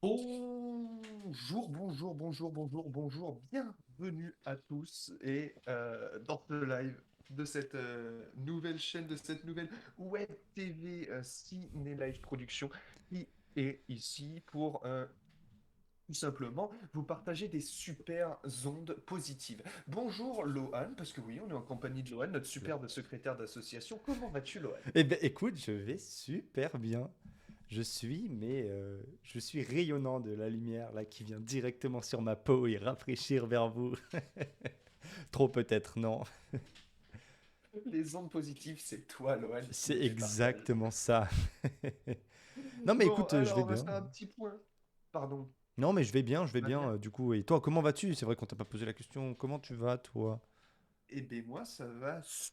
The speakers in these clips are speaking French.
Bonjour, bonjour, bonjour, bonjour, bonjour, bienvenue à tous et dans ce live de cette nouvelle chaîne, de cette nouvelle web TV Ciné Live Production qui est ici pour tout simplement vous partager des super ondes positives. Bonjour Lohan, parce que oui, on est en compagnie de Lohan, notre superbe secrétaire d'association. Comment vas-tu Lohan? Eh ben, écoute, je vais super bien. Je suis rayonnant de la lumière là qui vient directement sur ma peau et rafraîchir vers vous. Trop peut-être, non. Les ondes positives, c'est toi Lohan qui C'est nous les partage. exactement ça. Non mais Bon, écoute, je alors vais on va bien. faire un petit point. Pardon, Non mais je tu vais vas bien bien? du coup. Et toi, comment vas-tu? C'est vrai qu'on t'a pas posé la question. Comment tu vas, toi? Eh bien moi, ça va super.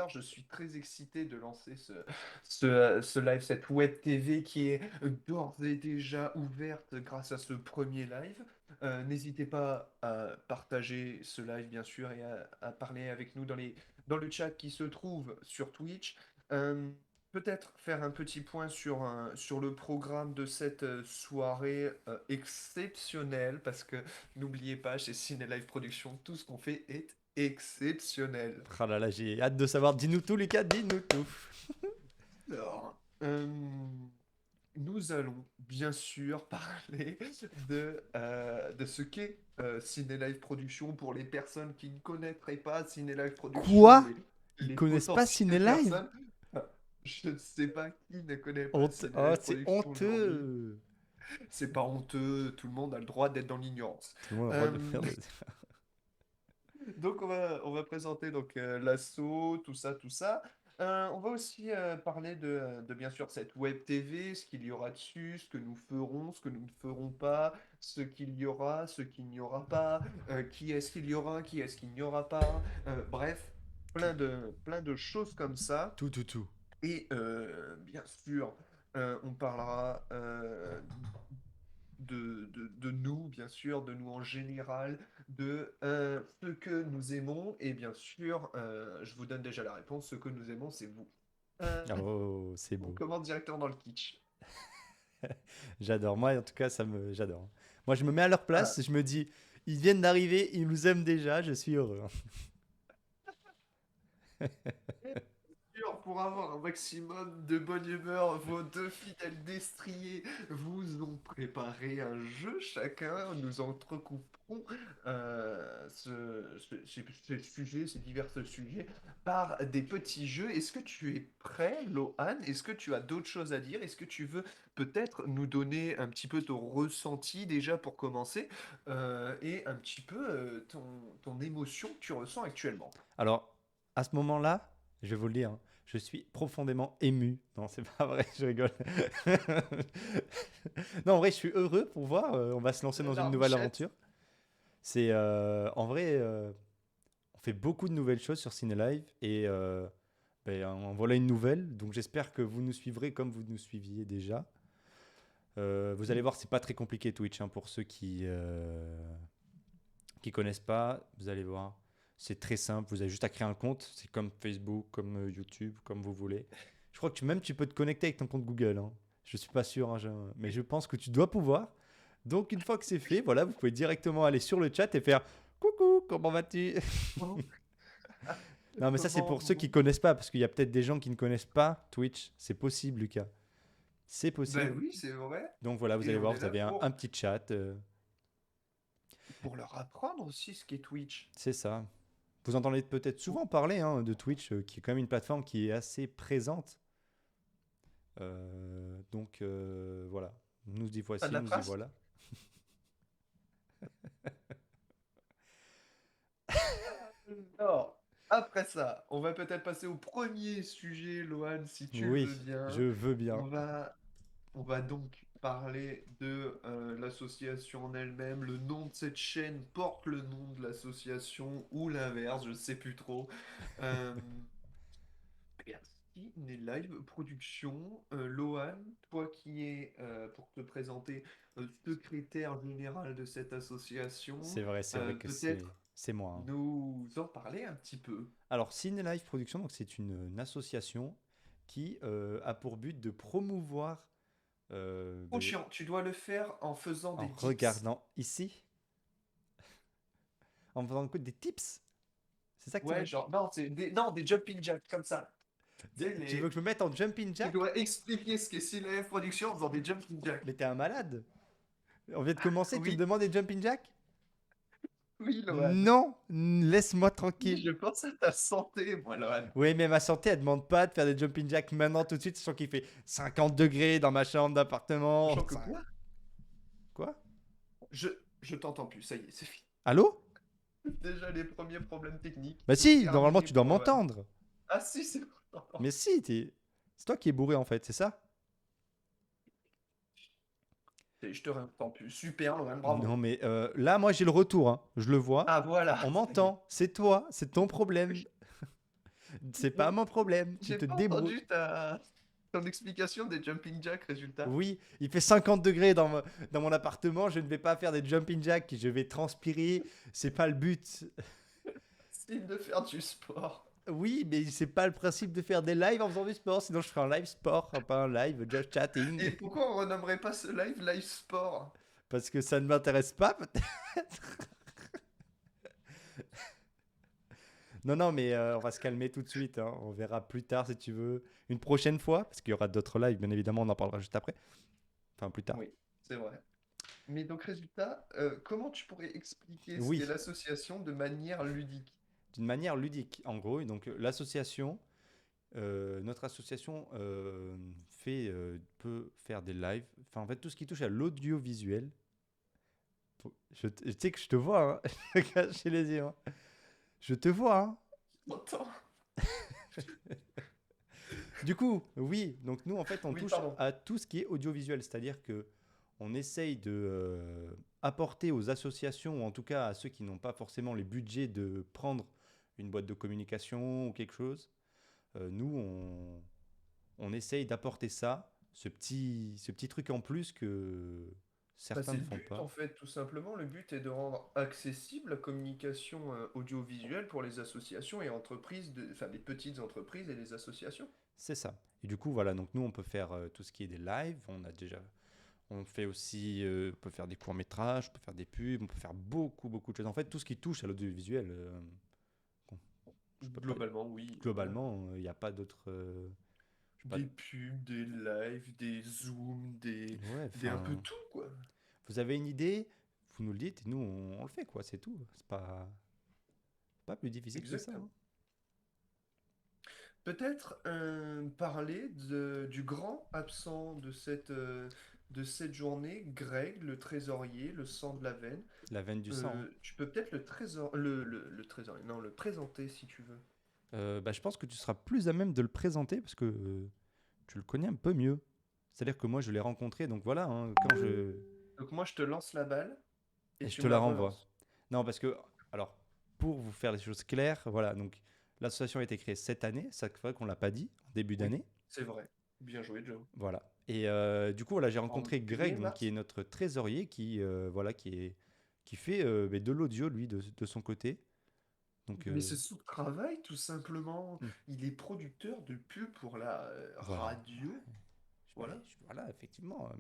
Je suis très excité de lancer ce live, cette web TV qui est d'ores et déjà ouverte grâce à ce premier live. N'hésitez pas à partager ce live, bien sûr, et à parler avec nous dans le chat qui se trouve sur Twitch. Euh, Peut-être faire un petit point sur le programme de cette soirée exceptionnelle, parce que n'oubliez pas, chez Ciné Live Production, tout ce qu'on fait est exceptionnel. Ah là là, j'ai hâte de savoir. Dis-nous tout, Lucas, dis-nous tout. Alors, nous allons bien sûr parler de ce qu'est Ciné Live Production pour les personnes qui ne connaîtraient pas Ciné Live Production, Quoi? Ils les connaissent pas Ciné potentielles Live? personnes. Je ne sais pas qui ne connaît pas Honte. Ciné Oh, Live c'est Production aujourd'hui. honteux. C'est pas honteux, tout le monde a le droit d'être dans l'ignorance. Tout le monde a le droit de Euh, faire des... Donc on va présenter donc l'assaut, tout ça, tout ça. On va aussi parler de bien sûr cette web TV, ce qu'il y aura dessus, ce que nous ferons, ce que nous ne ferons pas, ce qu'il y aura, ce qu'il n'y aura pas, qui est-ce qu'il y aura, qui est-ce qu'il n'y aura pas. Bref, tout, plein de choses comme ça. tout, tout, tout. Et bien sûr, on parlera de nous, bien sûr, de nous en général, de ce que nous aimons. Et bien sûr, je vous donne déjà la réponse, ce que nous aimons, c'est vous. Euh, Oh, c'est on beau. commence directement dans le kitsch. J'adore. Moi, en tout cas, j'adore. Moi, je me mets à leur Voilà. place. Je me dis, ils viennent d'arriver, ils nous aiment déjà. Je suis heureux. Sûr, pour avoir un maximum de bonne humeur, vos deux fidèles destriers vous ont préparé un jeu chacun. Nous entrecouperons ce sujet, ces divers sujets, par des petits jeux. Est-ce que tu es prêt, Lohan? Est-ce que tu as d'autres choses à dire? Est-ce que tu veux peut-être nous donner un petit peu ton ressenti déjà pour commencer, et un petit peu ton émotion que tu ressens actuellement? Alors, à ce moment-là, je vais vous le dire, hein, je suis profondément ému. Non, c'est pas vrai, je rigole. Non, en vrai, je suis heureux pour voir. On va se lancer La dans une nouvelle larmichette. aventure. C'est en vrai, on fait beaucoup de nouvelles choses sur CineLive et ben, en voilà une nouvelle. Donc, j'espère que vous nous suivrez comme vous nous suiviez déjà. Vous allez voir, c'est pas très compliqué Twitch hein, pour ceux qui connaissent pas. Vous allez voir, c'est très simple. Vous avez juste à créer un compte. C'est comme Facebook, comme YouTube, comme vous voulez. Je crois que même tu peux te connecter avec ton compte Google. Hein. Je suis pas sûr, hein, mais je pense que tu dois pouvoir. Donc une fois que c'est fait, voilà, vous pouvez directement aller sur le chat et faire coucou, comment vas-tu? Non, mais ça c'est Comment pour ceux qui vous... connaissent pas, parce qu'il y a peut-être des gens qui ne connaissent pas Twitch. C'est possible, Lucas. C'est Ben possible. oui, c'est vrai. Donc voilà, vous Et allez on voir, est vous là avez un petit chat. pour leur apprendre aussi ce qu'est Twitch. C'est ça. Vous entendez peut-être Pour... souvent parler hein, de Twitch, qui est quand même une plateforme qui est assez présente. Voilà, nous y T'as de voici, la nous y trace? voilà. Alors, après ça, on va peut-être passer au premier sujet, Lohan, si tu le Oui, veux je bien. veux bien. On va, on va donc parler de l'association en elle-même. Le nom de cette chaîne porte le nom de l'association ou l'inverse, je ne sais plus trop. Euh, Merci, Né Live Production. Lohan, toi qui es, pour te présenter, secrétaire général de cette association, C'est vrai que peut-être c'est moi. Hein. nous en parler un petit peu. Alors, Cine Life Production, donc c'est une association qui a pour but de promouvoir trop chiant. Tu dois le faire en faisant en des dips. regardant ici, en faisant des tips. C'est ça que tu Ouais, veux dire? genre, non, non, des jumping jacks comme ça. Tu sais, Tu veux que je me mette en jumping tu jack? dois expliquer ce qu'est CLF Production en faisant des jumping jacks. Mais t'es un malade. On vient de commencer, tu me Oui, demandes des jumping jack? oui, Lohan. Non, laisse-moi Oui, tranquille. je pense à ta santé, moi, Lohan. Oui, mais ma santé, elle demande pas de faire des jumping jacks maintenant tout de suite, sachant qu'il fait 50 degrés dans ma chambre d'appartement. Sachant que quoi? Quoi? Je, je t'entends plus, ça y est, c'est fini. Allô? Déjà les premiers problèmes techniques Bah sont si, normalement terminés tu dois pour Lohan. m'entendre. Ah si, c'est bon, je t'entends. Mais si, c'est toi qui es bourré en fait, c'est ça? Je te entends plus. Super, Lohan, Non bravo. mais là, moi j'ai le retour, hein. Je le vois. Ah voilà, On ça y est. m'entend. C'est toi, c'est ton problème. C'est pas mon problème. Tu J'ai te pas débrouilles. entendu ton explication des jumping jacks, résultat. Oui, il fait 50 degrés dans mon appartement. Je ne vais pas faire des jumping jacks. Je vais transpirer. C'est pas le but. C'est de faire du sport. Oui, mais c'est pas le principe de faire des lives en faisant du sport. Sinon, je ferai un live sport, pas un live just Et chatting. pourquoi on renommerait pas ce live sport? Parce que ça ne m'intéresse pas, peut-être. Non, non, mais on va se calmer tout de suite, hein. On verra plus tard si tu veux. Une prochaine fois, parce qu'il y aura d'autres lives, bien évidemment, on en parlera juste après. Enfin, plus tard. Oui, c'est vrai. Mais donc, résultat, comment tu pourrais expliquer ce qu'est Oui, l'association de manière ludique? d'une manière ludique. En gros, donc l'association, notre association peut faire des lives. Enfin, en fait, tout ce qui touche à l'audiovisuel. Tu sais que je te vois, hein. Je vais cacher les yeux, hein. Je te vois, hein. Attends. Du coup, oui, donc nous en fait on Oui, touche pardon. à tout ce qui est audiovisuel, c'est-à-dire que on essaye de apporter aux associations, ou en tout cas à ceux qui n'ont pas forcément les budgets de prendre une boîte de communication ou quelque chose, nous on essaye d'apporter ça, ce petit truc en plus que Bah, certains c'est ne le font but en pas. fait, tout simplement. Le but est de rendre accessible la communication audiovisuelle pour les associations et entreprises, enfin les petites entreprises et les associations. C'est ça. Et du coup voilà, donc nous on peut faire tout ce qui est des lives, on fait aussi, on peut faire des courts-métrages, on peut faire des pubs, on peut faire beaucoup, beaucoup de choses. En fait, tout ce qui touche à l'audiovisuel, bon, je peux pas. Globalement, oui. Voilà. Globalement, il n'y a pas d'autre. Je sais pas. Des pubs, des lives, des zooms, Ouais, des un peu enfin. tout, quoi. Vous avez une idée, vous nous le dites, et nous, on le fait, quoi, c'est tout. C'est pas plus difficile que ça, hein. Exactement. Peut-être parler du grand absent de cette journée, Greg, le trésorier, le sang de la veine. La veine du sang, hein. Tu peux peut-être le trésorier, non, le présenter si tu veux. Bah, je pense que tu seras plus à même de le présenter parce que tu le connais un peu mieux. C'est-à-dire que moi, je l'ai rencontré, donc voilà, hein, Donc moi, je te lance la balle et et je tu te me la la renvoie. relances. Non, parce que, alors, pour vous faire les choses claires, voilà, donc l'association a été créée cette année, c'est vrai qu'on l'a pas dit, en début Oui, d'année, c'est vrai. Bien joué, Joe. voilà. Et du coup, voilà, j'ai En rencontré février, Greg, donc, qui est mars. notre trésorier, voilà, qui fait mais de l'audio, lui, de son côté. Donc, Mais ce sous-travail, tout simplement, hmm, il est producteur de pubs pour la voilà. radio. Voilà. Voilà, effectivement,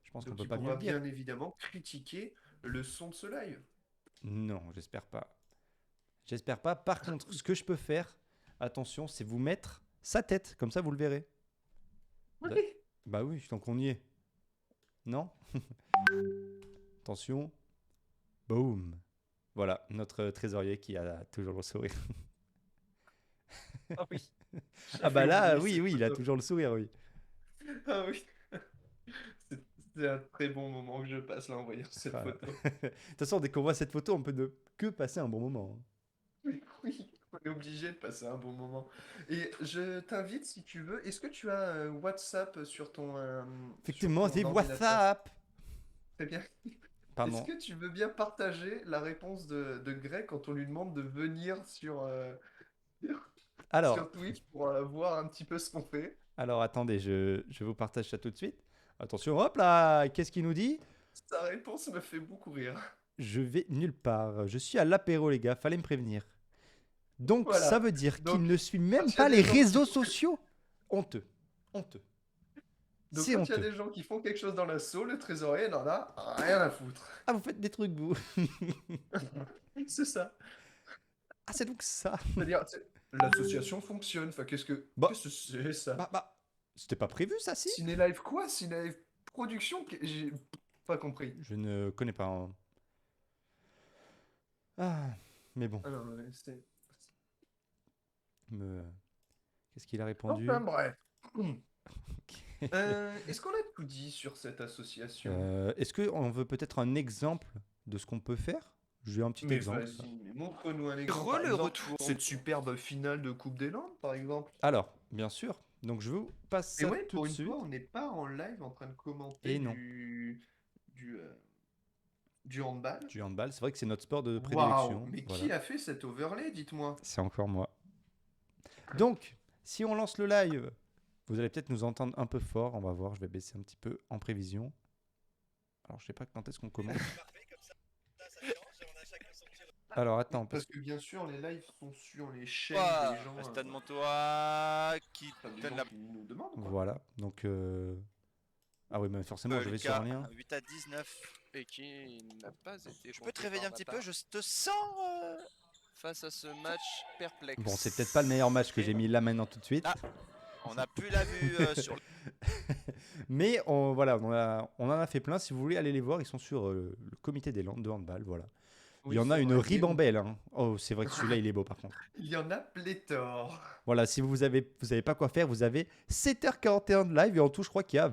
je pense qu'on Donc peut il pas mieux pourra le dire. bien évidemment critiquer le son de ce live. Non, j'espère pas. J'espère pas. Par contre, ce que je peux faire, attention, c'est vous mettre sa tête, comme ça vous le verrez. Oui. Da- Bah oui, donc on y est. Non? Attention, boum. Voilà, notre trésorier qui a toujours le sourire. Ah oui, Ah j'avais bah là, oublié oui, cette oui, il a photo. toujours le sourire, oui. Ah oui, c'est c'est un très bon moment que je passe là en voyant cette Voilà. photo. De toute façon, dès qu'on voit cette photo, on peut ne que passer un bon moment, hein. Oui, oui, on est obligé de passer un bon moment. Et je t'invite si tu veux. Est-ce que tu as WhatsApp sur Effectivement, ton c'est ordinateur? WhatsApp. Très bien. Est-ce Pardon. que tu veux bien partager la réponse de Greg quand on lui demande de venir Alors, sur Twitch pour voir un petit peu ce qu'on fait? alors attendez, je vous partage ça tout de suite. Attention, hop là, qu'est-ce qu'il nous dit? Sa réponse me fait beaucoup rire. Je vais nulle part. Je suis à l'apéro, les gars, fallait me prévenir. Donc, ça Voilà. veut dire qu'il Donc, ne suit quand même il y a pas les des gens qui réseaux font... sociaux. Honteux. Honteux. Donc C'est quand il y a honteux. des gens qui font quelque chose dans l'assaut, le trésorier n'en a rien à foutre. Ah, vous faites des trucs, vous. C'est ça. Ah, c'est donc ça. C'est-à-dire, l'association fonctionne. Enfin, Bah, qu'est-ce que c'est ça? bah, c'était pas prévu, ça, si? Ciné Live quoi? Ciné Live Production? J'ai pas compris. Je ne connais pas, hein. Ah, mais bon. Ah non, mais c'est... Me... Qu'est-ce qu'il a Enfin répondu? bref. Est-ce qu'on a tout dit sur cette association? Est-ce qu'on veut peut-être un exemple de ce qu'on peut faire? J'ai un petit Mais exemple. vas-y, mais montre-nous un exemple. Par exemple, cette superbe finale de Coupe des Landes, par exemple. Alors, bien sûr. Donc, je vous passe Et ça ouais, tout de pour une fois, suite. on n'est pas en live en train de commenter Et non, du, euh, du handball. du handball, c'est vrai que c'est notre sport de Waouh, prédilection. mais Voilà. qui a fait cet overlay, dites-moi? C'est encore moi. Donc, si on lance le live, vous allez peut-être nous entendre un peu fort. On va voir, je vais baisser un petit peu en prévision. Alors, je sais pas quand est-ce qu'on commence. Alors, attends, parce Parce que... que bien sûr, les lives sont sur les chaînes Ouah, des gens, Stade Montois qui enfin, des donne gens la qui nous demandent, quoi. Voilà. Donc, ah oui, mais forcément, je vais sur Lucas un lien. 8 à 19. Et qui n'a pas été Je peux te compté réveiller par un ma petit peu, part je te sens. face à ce match perplexe. Bon, c'est peut-être pas le meilleur match que j'ai mis là maintenant tout de suite. Ah, on a plus la vue sur le. Mais voilà, on en a fait plein. Si vous voulez aller les voir, ils sont sur le comité des Landes de handball. Voilà. Il y Oui, en a c'est une vrai. ribambelle, hein. Oh, c'est vrai que celui-là, il est beau par contre. Il y en a pléthore. Voilà, si vous avez pas quoi faire, vous avez 7h41 de live et en tout, je crois qu'il y a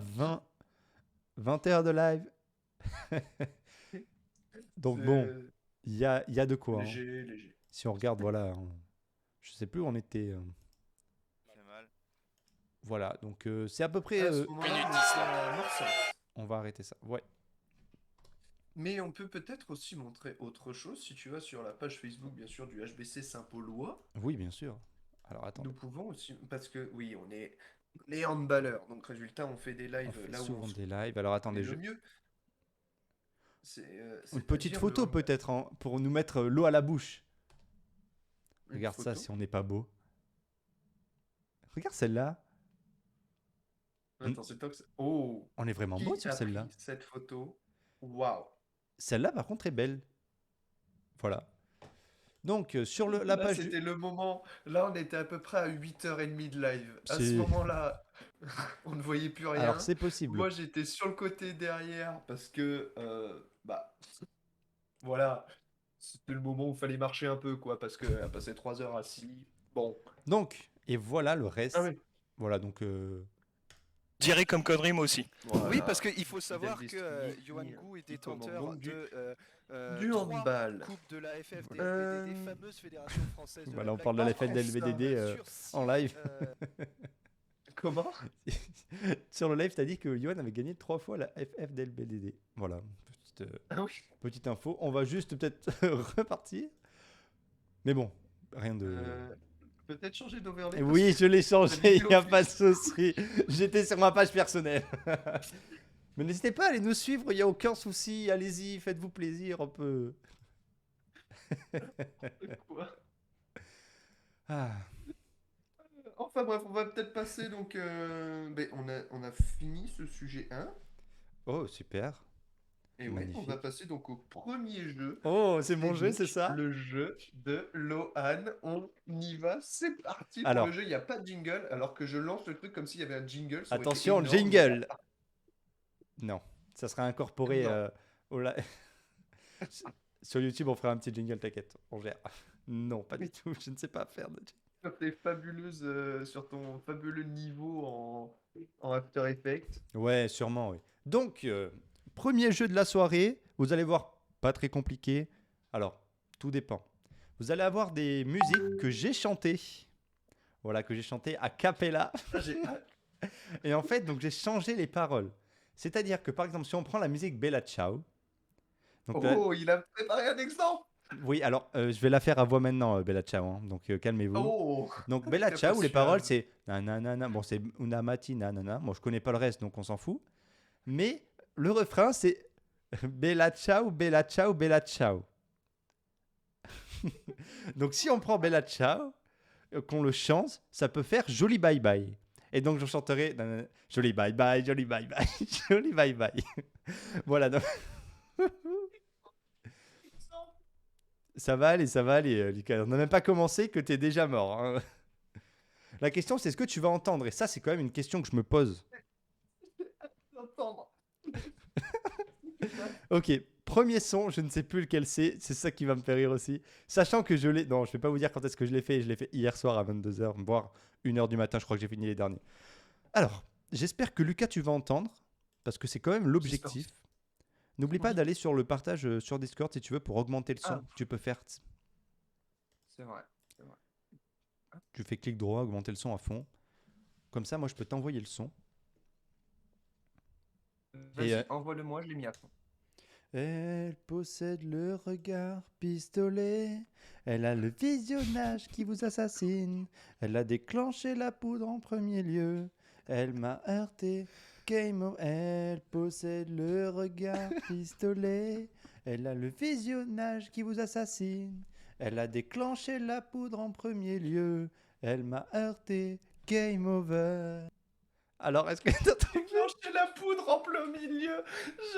20 heures de live. Donc bon, C'est il y a de quoi, hein. léger, léger. Si on regarde, voilà, je sais plus où on était. Fait mal. Voilà, donc c'est à peu près. À ce moment-là, minute on est à Morsels. On va arrêter ça. Ouais. Mais on peut peut-être aussi montrer autre chose. Si tu vas sur la page Facebook, bien sûr, du HBC Saint-Paulois, Oui, bien sûr. Alors attendez, nous pouvons aussi... Parce que, oui, on est les handballeurs. Donc, résultat, on fait des on lives fait là où souvent on se des lives. Alors connaît attendez, le mieux. une petite C'est-à-dire photo le handball. peut-être hein, pour nous mettre l'eau à la bouche. Une Regarde ça photo. si on n'est pas beau. Regarde celle-là. Attends, c'est toi que Oh! On est vraiment beau Qui sur a celle-là. pris cette photo? Waouh! Celle-là, par contre, est belle. Voilà. Donc, sur la Là, page du... c'était le moment. Là, on était à peu près à 8h30 de live. À ce C'est... moment-là, on ne voyait plus Alors, rien. c'est possible. Moi, j'étais sur le côté derrière parce que, bah, voilà, c'était le moment où il fallait marcher un peu, quoi, parce que à passer 3 heures assis, bon. Donc, et voilà le Ah reste. oui. Voilà, donc... Dirais comme connerie, moi aussi. Voilà. Oui, parce qu'il faut savoir Del que Destiny, Johan Gou est qui commande détenteur donc de du 3 handball. coupes de la FFDLVDD, Euh, fameuse fédération française de Voilà, la on parle de la Black Ball. FFDLVDD Sur six, en live. Comment? Sur le live, t'as dit que Johan avait gagné 3 fois la FFDLBDD. Voilà, Ah oui. petite info. On va juste peut-être repartir. Mais bon, rien de... Peut-être changer d'overlay. Et parce oui, que je l'ai changé, il vidéo n'y a fait- pas de souci. J'étais sur ma page personnelle. Mais n'hésitez pas à aller nous suivre, il n'y a aucun souci. Allez-y, faites-vous plaisir un peu. Quoi? Ah, Enfin bref, on va peut-être passer donc. Ben, on a fini ce sujet 1. oh, super. Et ouais, on va Magnifique. passer donc au premier jeu. Oh, c'est mon jeu, donc c'est ça? le jeu de Lohan. On y va, c'est parti pour Alors. le jeu. Il n'y a pas de jingle, alors que je lance le truc comme s'il y avait un jingle. Ça aurait été Attention, énorme. jingle. Non, ça sera incorporé Non. au sur YouTube, on fera un petit jingle, t'inquiète, on gère. Non, pas du tout, je ne sais pas faire de jingle. Sur tes fabuleuses, sur ton fabuleux niveau en After Effects. Ouais, sûrement, oui. Donc, premier jeu de la soirée, vous allez voir, pas très compliqué. Alors, tout dépend. Vous allez avoir des musiques que j'ai chantées. Voilà, que j'ai chantées a cappella. Ah, j'ai hâte. Et en fait, donc j'ai changé les paroles. C'est-à-dire que, par exemple, si on prend la musique Bella Ciao. Donc, Oh, il a préparé un exemple. oui, alors, je vais la faire à voix maintenant, Bella Ciao. Hein. Donc, calmez-vous. Oh, Donc, Bella t'as Ciao, pas les su, paroles, hein. c'est nanana. Bon, c'est una mattina, nanana. Bon, je connais pas le reste, donc on s'en fout. Mais le refrain, c'est Bella Ciao, Bella Ciao, Bella Ciao. Donc, si on prend Bella Ciao, qu'on le chante, ça peut faire joli bye bye. Et donc, je chanterai joli bye bye, joli bye bye, joli bye bye. Voilà, donc, ça va aller, Lucas. On n'a même pas commencé que tu es déjà mort, hein. La question, c'est ce que tu vas entendre. Et ça, c'est quand même une question que je me pose. Entendre. Ok, premier son, je ne sais plus lequel c'est. C'est ça qui va me faire rire aussi. Sachant que je l'ai. Non, je ne vais pas vous dire quand est-ce que je l'ai fait. Je l'ai fait hier soir à 22h, voire 1h du matin. Je crois que j'ai fini les derniers. Alors, j'espère que Lucas, tu vas entendre. Parce que c'est quand même l'objectif. N'oublie pas Oui. d'aller sur le partage sur Discord si tu veux pour augmenter le son. Ah. Tu peux faire. C'est vrai. Tu fais clic droit, augmenter le son à fond. Comme ça, moi, je peux t'envoyer le son. Vas-y, envoie-le-moi, je l'ai mis à fond. Elle possède le regard pistolet. Elle a le visionnage qui vous assassine. Elle a déclenché la poudre en premier lieu. Elle m'a heurté. Game over. Elle possède le regard pistolet. Elle a le visionnage qui vous assassine. Elle a déclenché la poudre en premier lieu. Elle m'a heurté. Game over. Alors, est-ce que t'as Déclencher la poudre en plein milieu.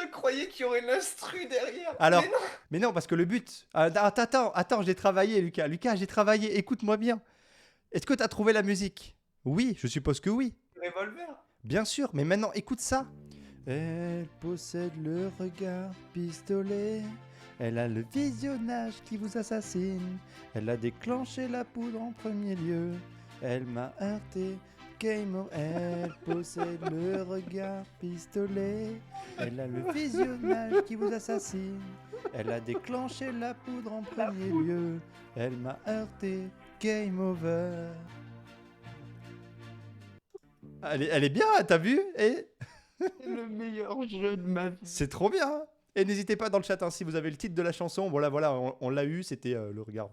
Je croyais qu'il y aurait l'instru derrière. Alors, Mais non. mais non, parce que le but. Attends, j'ai travaillé, Lucas. Lucas, j'ai travaillé. Écoute-moi bien. Est-ce que tu as trouvé la musique? Oui, je suppose que oui. Revolver. Bien sûr, mais maintenant, écoute ça. Elle possède le regard pistolet. Elle a le visionnage qui vous assassine. Elle a déclenché la poudre en premier lieu. Elle m'a heurté. Game over. Elle possède le regard pistolet. Elle a le visionnage qui vous assassine. Elle a déclenché la poudre en premier lieu. Elle m'a heurté. Game over. Elle est bien, t'as vu? Et C'est le meilleur jeu de ma vie. c'est trop bien, hein. Et n'hésitez pas dans le chat, hein, si vous avez le titre de la chanson. Voilà, on l'a eu, c'était le regard.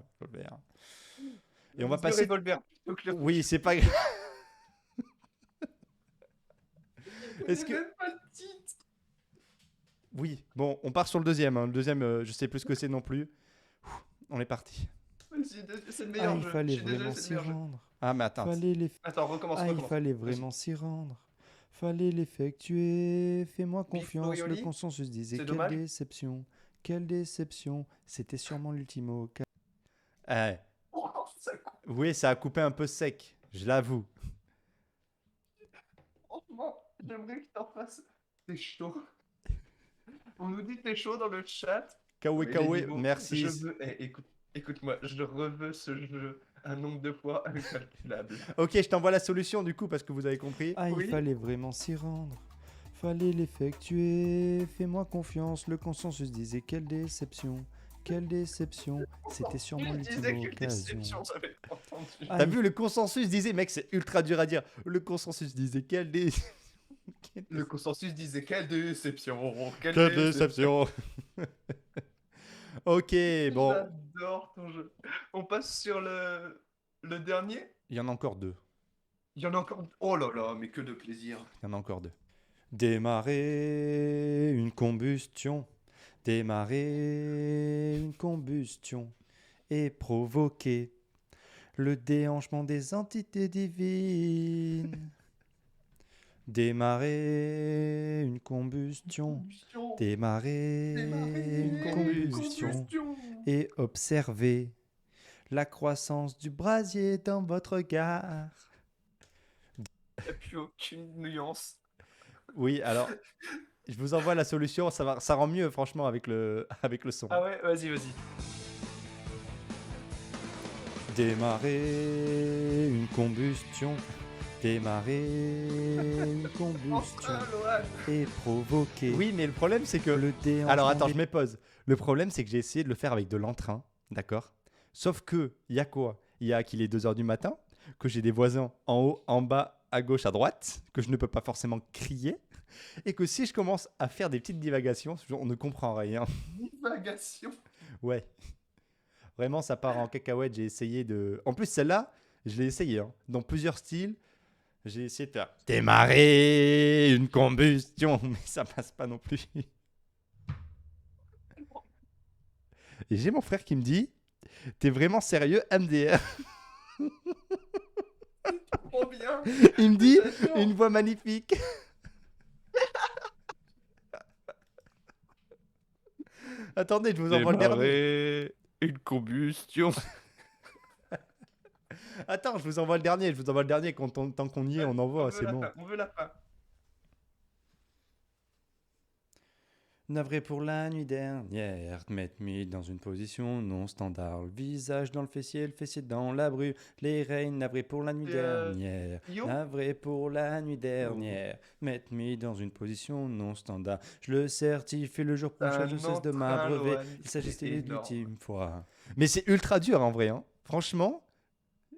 Et on va passer. Revolver. Donc, Oui, c'est pas grave. Est-ce que. Même pas le titre. Oui, bon, on part sur le deuxième, hein. Le deuxième, je sais plus ce que c'est non plus. Ouh, on est parti. C'est le meilleur il jeu. fallait Je suis désolé, vraiment c'est s'y le meilleur jeu. rendre. Ah, mais attends. Attends, recommence. Il fallait Vas-y. vraiment s'y rendre. Fallait l'effectuer. Fais-moi confiance. Le Florioli, consensus disait c'est quelle dommage. déception. Quelle déception. C'était sûrement l'ultimo. Eh, Oh, ça coupe. oui, ça a coupé un peu sec. Je l'avoue. Franchement, j'aimerais que t'en fasses. T'es chaud. On nous dit que t'es chaud dans le chat. Kawe Mais les Kawe, niveaux, merci. Je veux. Écoute-moi, je reveux ce jeu un nombre de fois incalculable. Ok, je t'envoie la solution du coup parce que vous avez compris. Ah, Oui. il fallait vraiment s'y rendre. Fallait l'effectuer. Fais-moi confiance. Le consensus disait quelle déception. Quelle déception. C'était sûrement Il disait l'ultime quelle occasion. déception, j'avais pas entendu. T'as vu, le consensus disait, mec, c'est ultra dur à dire. Le consensus disait quelle déception. Le consensus disait quelle déception. Quelle déception. Ok, bon. J'adore ton jeu. On passe sur le dernier. Il y en a encore deux. Il y en a encore. Oh là là, mais que de plaisir. Il y en a encore deux. Démarrer une combustion. Démarrer une combustion. Et provoquer le déhanchement des entités divines. Démarrer une combustion. Démarrer une combustion. Et observer la croissance du brasier dans votre regard. Il n'y a plus aucune nuance. Oui, alors, je vous envoie la solution. Ça rend mieux, franchement, avec le son. Ah ouais, vas-y. Démarrer une combustion. Démarrer une combustion. Enfin, Lohan. Et provoquer. Oui, mais le problème, c'est que. Le déhanchement. Alors, attends, je me pose. Le problème, c'est que j'ai essayé de le faire avec de l'entrain. D'accord? Sauf que, il y a quoi? Il y a qu'il est 2h du matin, que j'ai des voisins en haut, en bas, à gauche, à droite, que je ne peux pas forcément crier, et que si je commence à faire des petites divagations, on ne comprend rien. Divagation. Ouais. Vraiment, ça part en cacahuète. J'ai essayé de. En plus, celle-là, je l'ai essayé, hein, dans plusieurs styles. J'ai essayé de faire démarrer une combustion, mais ça passe pas non plus. Et j'ai mon frère qui me dit, t'es vraiment sérieux, MDR? trop bien. Il me dit J'adore. une voix magnifique. Attendez, je vous envoie le dernier. Une combustion. Attends, je vous envoie le dernier. Je vous envoie le dernier. Tant qu'on y est, on envoie. C'est bon. On veut la fin. Navré pour la nuit dernière, mettre-moi dans une position non standard. Le visage dans le fessier dans la bru. Les reines, navré pour la nuit dernière. Yo. Navré pour la nuit dernière, mettre-moi dans une position non standard. Je le certifie le jour prochain, je cesse de m'abreuver. Il s'agissait de l'ultime fois. Mais c'est ultra dur en vrai. Hein. Franchement,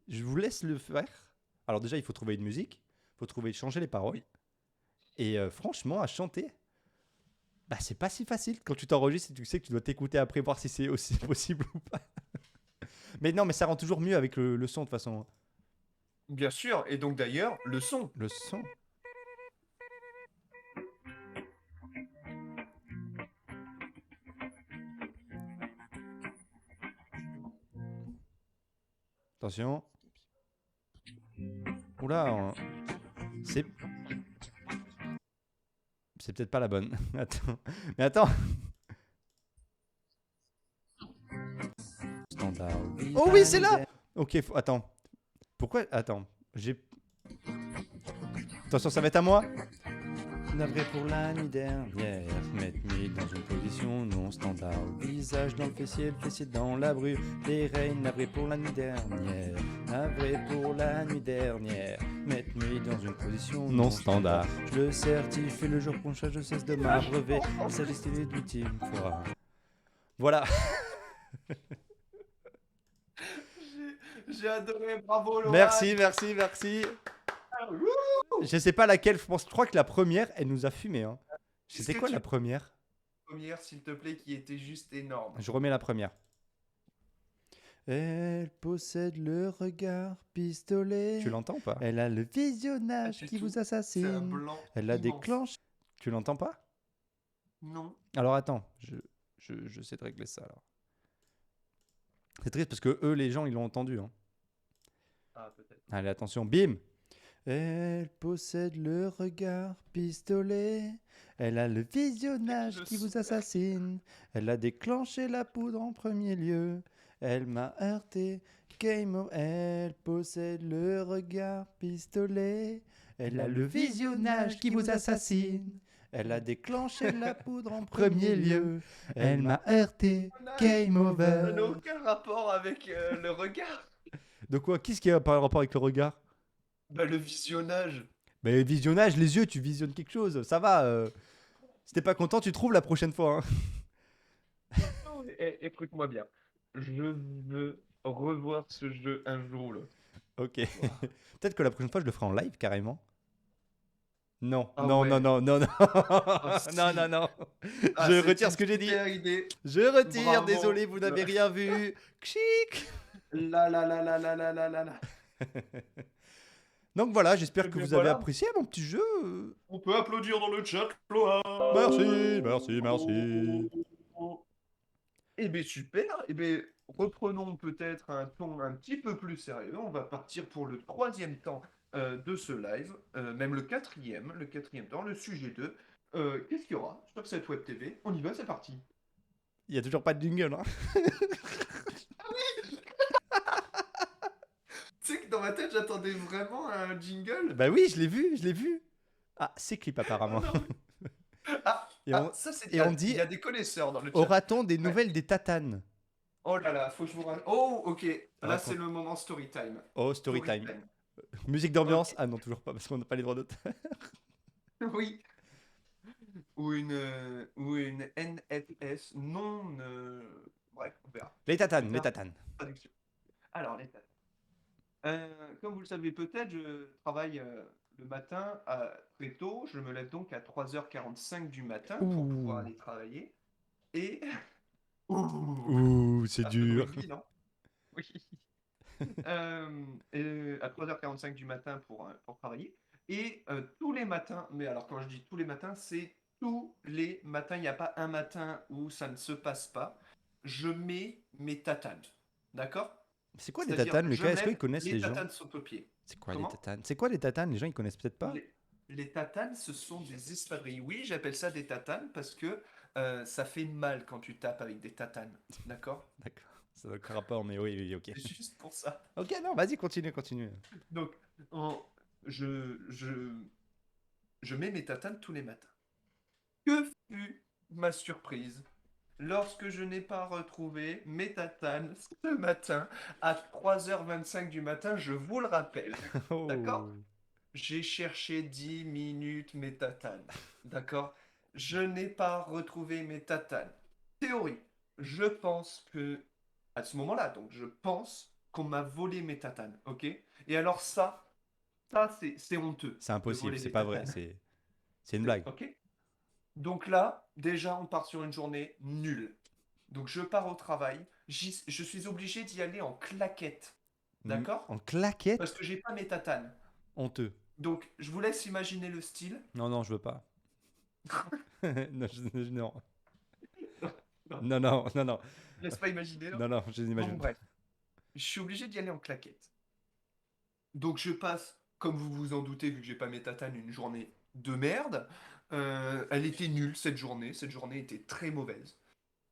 je vous laisse le faire. Alors déjà, il faut trouver une musique. Il faut changer les paroles. Oui. Et franchement, à chanter. Bah, c'est pas si facile quand tu t'enregistres et tu sais que tu dois t'écouter après voir si c'est aussi possible ou pas. Mais non, mais ça rend toujours mieux avec le son de toute façon. Bien sûr. Et donc d'ailleurs, le son. Le son. Attention. Oula, c'est peut-être pas la bonne. Attends. Mais attends. Standard. Oh oui, c'est là. Ok, attends. Pourquoi? Attends. Attention, ça va être à moi. Navré pour la nuit dernière, mettre-moi dans une position non standard. Visage dans le fessier dans la bru. Les reines, navré pour la nuit dernière. Navré pour la nuit dernière, mettre-moi dans une position non standard. Je le certifie le jour prochain, je cesse de m'abreuver. Il s'agissait de l'ultime fois. Voilà. J'ai adoré. Bravo, Laura. Merci. Je sais pas laquelle, je crois que la première, elle nous a fumé. Hein. C'était quoi la première? Première, s'il te plaît, qui était juste énorme. Je remets la première. Elle possède le regard pistolet. Tu l'entends pas? Elle a le visionnage qui vous C'est un assassine. blanc. Elle la immense. déclenche. Tu l'entends pas? Non. Alors attends, je sais de régler ça alors. C'est triste parce que eux, les gens, ils l'ont entendu. Hein. Ah, peut-être. Allez, attention, bim! Elle possède le regard pistolet. Elle a le visionnage qui vous assassine. Elle a déclenché la poudre en premier lieu. Elle m'a heurté. Game over. Elle possède le regard pistolet. Elle a le visionnage qui vous assassine. Elle a déclenché la poudre en premier lieu. Elle m'a heurté. Game Ça over. n'a aucun rapport avec le regard. De quoi? Qu'est-ce qui a par rapport avec le regard? Bah, le visionnage. Mais visionnage, les yeux, tu visionnes quelque chose. Ça va. Si t'es pas content, tu trouves la prochaine fois. Hein. Non, écoute-moi bien. Je veux revoir ce jeu un jour ou l'autre. Ok. Peut-être que la prochaine fois, je le ferai en live carrément. Non, Ah non, ouais. non, non, non, non, si. non, non, non. Ah, Je c'est retire une ce que j'ai dit. super idée. Je retire. Bravo. Désolé, vous n'avez rien vu. Chic. La la la la la la la la la. Donc voilà, j'espère Eh que bien, vous avez voilà. apprécié mon petit jeu. On peut applaudir dans le chat, Loa. Merci. Eh bien, super. Eh bien, reprenons peut-être un ton un petit peu plus sérieux. On va partir pour le troisième temps de ce live, même le quatrième temps, le sujet 2. Qu'est-ce qu'il y aura sur cette web TV? On y va, c'est parti. Il y a toujours pas de jingle. Hein. Tu sais que dans ma tête, j'attendais vraiment un jingle. Bah oui, je l'ai vu. Ah, c'est clip apparemment. Oh non. Ah, Et ah, on- ça c'est. et on dit- Il y a des connaisseurs dans le chat. Aura-t-on des nouvelles des tatanes? Oh là là, faut que je vous raconte. Oh, ok. Là, Raconte. c'est le moment story time. Oh, story time. Musique d'ambiance? Ah non, toujours pas, parce qu'on n'a pas les droits d'auteur. Oui. Ou une NFS non. Bref, on verra. Les tatanes. Traduction. Alors, les tâches. Comme vous le savez peut-être, je travaille le matin très tôt. Je me lève donc à 3h45 du matin pour Ouh. pouvoir aller travailler. Et. Ouh. Ouh, c'est Un peu de dur. rugby, non? Oui. À 3h45 du matin pour travailler. Et tous les matins, mais alors quand je dis tous les matins, c'est tous les matins, il n'y a pas un matin où ça ne se passe pas. Je mets mes tatanes. D'accord? C'est quoi des C'est-à-dire, tatanes, je Lucas? Est-ce lève, qu'ils connaissent les gens? tatanes sont aux pieds. C'est quoi les Comment? tatanes? C'est quoi les tatanes? Les gens ils connaissent peut-être pas. Les tatanes, ce sont des espadrilles. Oui, j'appelle ça des tatanes parce que ça fait mal quand tu tapes avec des tatanes. D'accord? D'accord. Ça n'a aucun rapport, mais oui, oui, ok. C'est juste pour ça. Ok, non, vas-y, continue, continue. Donc, en- je, je, je mets mes tatanes tous les matins. Que fut ma surprise lorsque je n'ai pas retrouvé mes tatanes ce matin à 3h25 du matin, je vous le rappelle. D'accord? Oh. J'ai cherché 10 minutes mes tatanes. D'accord? Je n'ai pas retrouvé mes tatanes. Théorie. Je pense que, à ce moment-là, donc je pense qu'on m'a volé mes tatanes. Ok? Et alors ça c'est honteux C'est de impossible, voler c'est des pas vrai, tatanes. c'est une blague. Ok? Donc là, déjà, on part sur une journée nulle. Donc je pars au travail. Je suis obligé d'y aller en claquette. D'accord? En claquette, Parce que j'ai pas mes tatanes. honteux. Donc je vous laisse imaginer le style. Non, non, je veux pas. Non, non, Non, non, non, non, non, laisse pas imaginer, non? non, non, je Bon, n'imagine pas. bref. Je suis obligé d'y aller en claquette. Donc je passe, comme vous vous en doutez, vu que j'ai pas mes tatanes, une journée de merde. Elle était nulle cette journée. Cette journée était très mauvaise.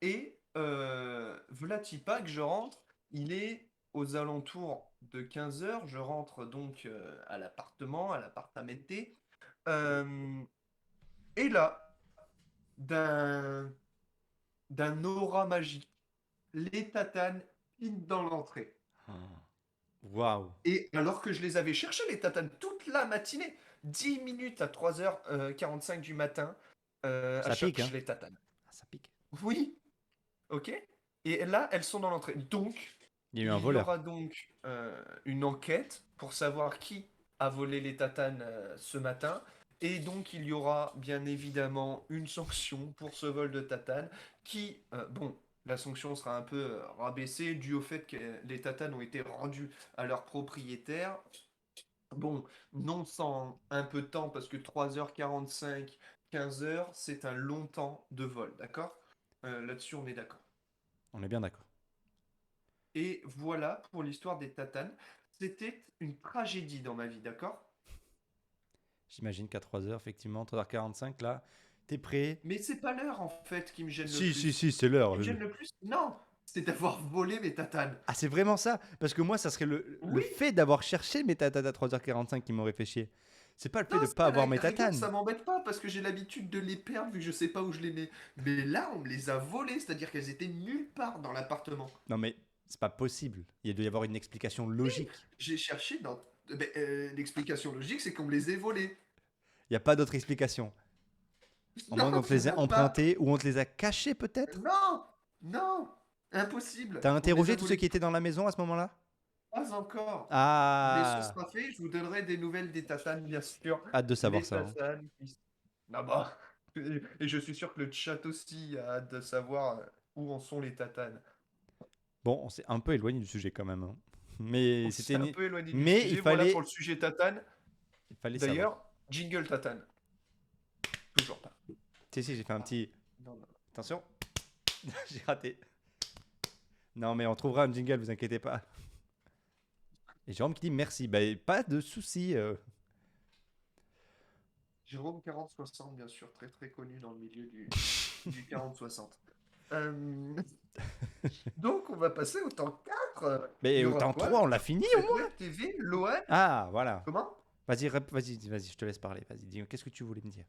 Et v'là-t-il pas que je rentre. Il est aux alentours de 15h. Je rentre donc à l'appartement, à l'appartamente. Euh, et là, d'un d'un aura magique, les tatanes pinent dans l'entrée. Ah. Waouh, Et alors que je les avais cherchés, les tatanes, toute la matinée, 10 minutes à 3h45 du matin, à ça pique, hein? chercher les tatanes. Ah, ça pique. Oui, ok. Et là, elles sont dans l'entrée. Donc, Il y a eu un il y voleur. aura donc une enquête pour savoir qui a volé les tatanes ce matin. Et donc, il y aura bien évidemment une sanction pour ce vol de tatanes qui, bon, la sanction sera un peu rabaissée dû au fait que les tatanes ont été rendues à leur propriétaire. Bon, non sans un peu de temps, parce que 3h45, 15h, c'est un long temps de vol, d'accord? Là-dessus, on est d'accord. On est bien d'accord. Et voilà pour l'histoire des tatanes. C'était une tragédie dans ma vie, d'accord? J'imagine qu'à 3h, effectivement, 3h45, là, t'es prêt. Mais c'est pas l'heure en fait qui me gêne le Si, si, plus. si, c'est Ce l'heure. qui me gêne le plus, non, c'est d'avoir volé mes tatanes. Ah, c'est vraiment ça? Parce que moi, ça serait le Oui, fait d'avoir cherché mes tatanes à 3h45 qui m'aurait fait chier. C'est pas le fait non, de pas à avoir la mes rigueur, tatanes. ça m'embête pas parce que j'ai l'habitude de les perdre vu que je sais pas où je les mets. Mais là, on me les a volées, c'est-à-dire qu'elles étaient nulle part dans l'appartement. Non, mais c'est pas possible. Il doit y avoir une explication logique. J'ai cherché dans. L'explication logique, c'est qu'on me les ait volées. Il n'y a pas d'autre explication. À moins Non, qu'on te il les n'y ait a pas. empruntés ou on te les a cachés peut-être. Non, non, impossible. T'as On me les a interrogé tous ceux volées. qui étaient dans la maison à ce moment-là? Pas encore. Mais ce Ah, sera fait, je vous donnerai des nouvelles des tatanes, bien sûr. hâte de savoir Les ça, hein. tatanes qui... Ah bah. Et je suis sûr que le chat aussi a hâte de savoir où en sont les tatanes. Bon, on s'est un peu éloigné du sujet quand même, hein. Mais On c'était s'est un peu éloigné du Mais sujet. Voilà pour le sujet tatane. il fallait savoir. D'ailleurs, jingle tatane. Toujours pas. Si, si, j'ai fait un petit. Non, non. Attention, j'ai raté. Non, mais on trouvera un jingle, vous inquiétez pas. Et Jérôme qui dit merci. Bah, pas de souci. Jérôme 40-60, bien sûr, très très connu dans le milieu du 40-60. Donc, on va passer au temps 4. Il Mais y au aura temps quoi 3, on l'a fini au Cette moins. web TV, Loan. Ah, voilà. Comment? Vas-y, vas-y, vas-y, je te laisse parler. Vas-y, dis qu'est-ce que tu voulais me dire?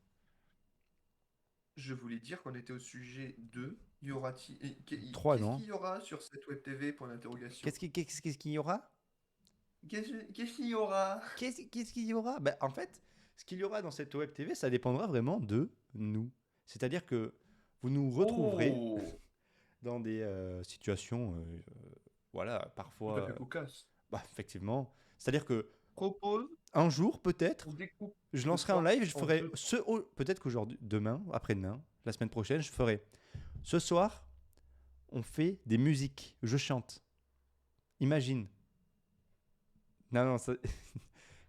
Je voulais dire qu'on était au sujet 2. Y aura-t-il... Trois, Qu'est-ce non? qu'il y aura sur cette web TV, point d'interrogation? Qu'est-ce qu'il y aura? Qu'est-ce qu'il y aura? Qu'est-ce qu'il y aura? Bah, en fait, ce qu'il y aura dans cette web TV, ça dépendra vraiment de nous. C'est-à-dire que vous nous retrouverez Oh, dans des situations, voilà, tout à parfois, fait cocasse. bah, effectivement. C'est-à-dire que Propose, un jour, peut-être, on découpe je le lancerai un soir live, je en ferai deux. peut-être qu'aujourd'hui, demain, après-demain, la semaine prochaine, je ferai. Ce soir, on fait des musiques, je chante. Imagine. Non, non,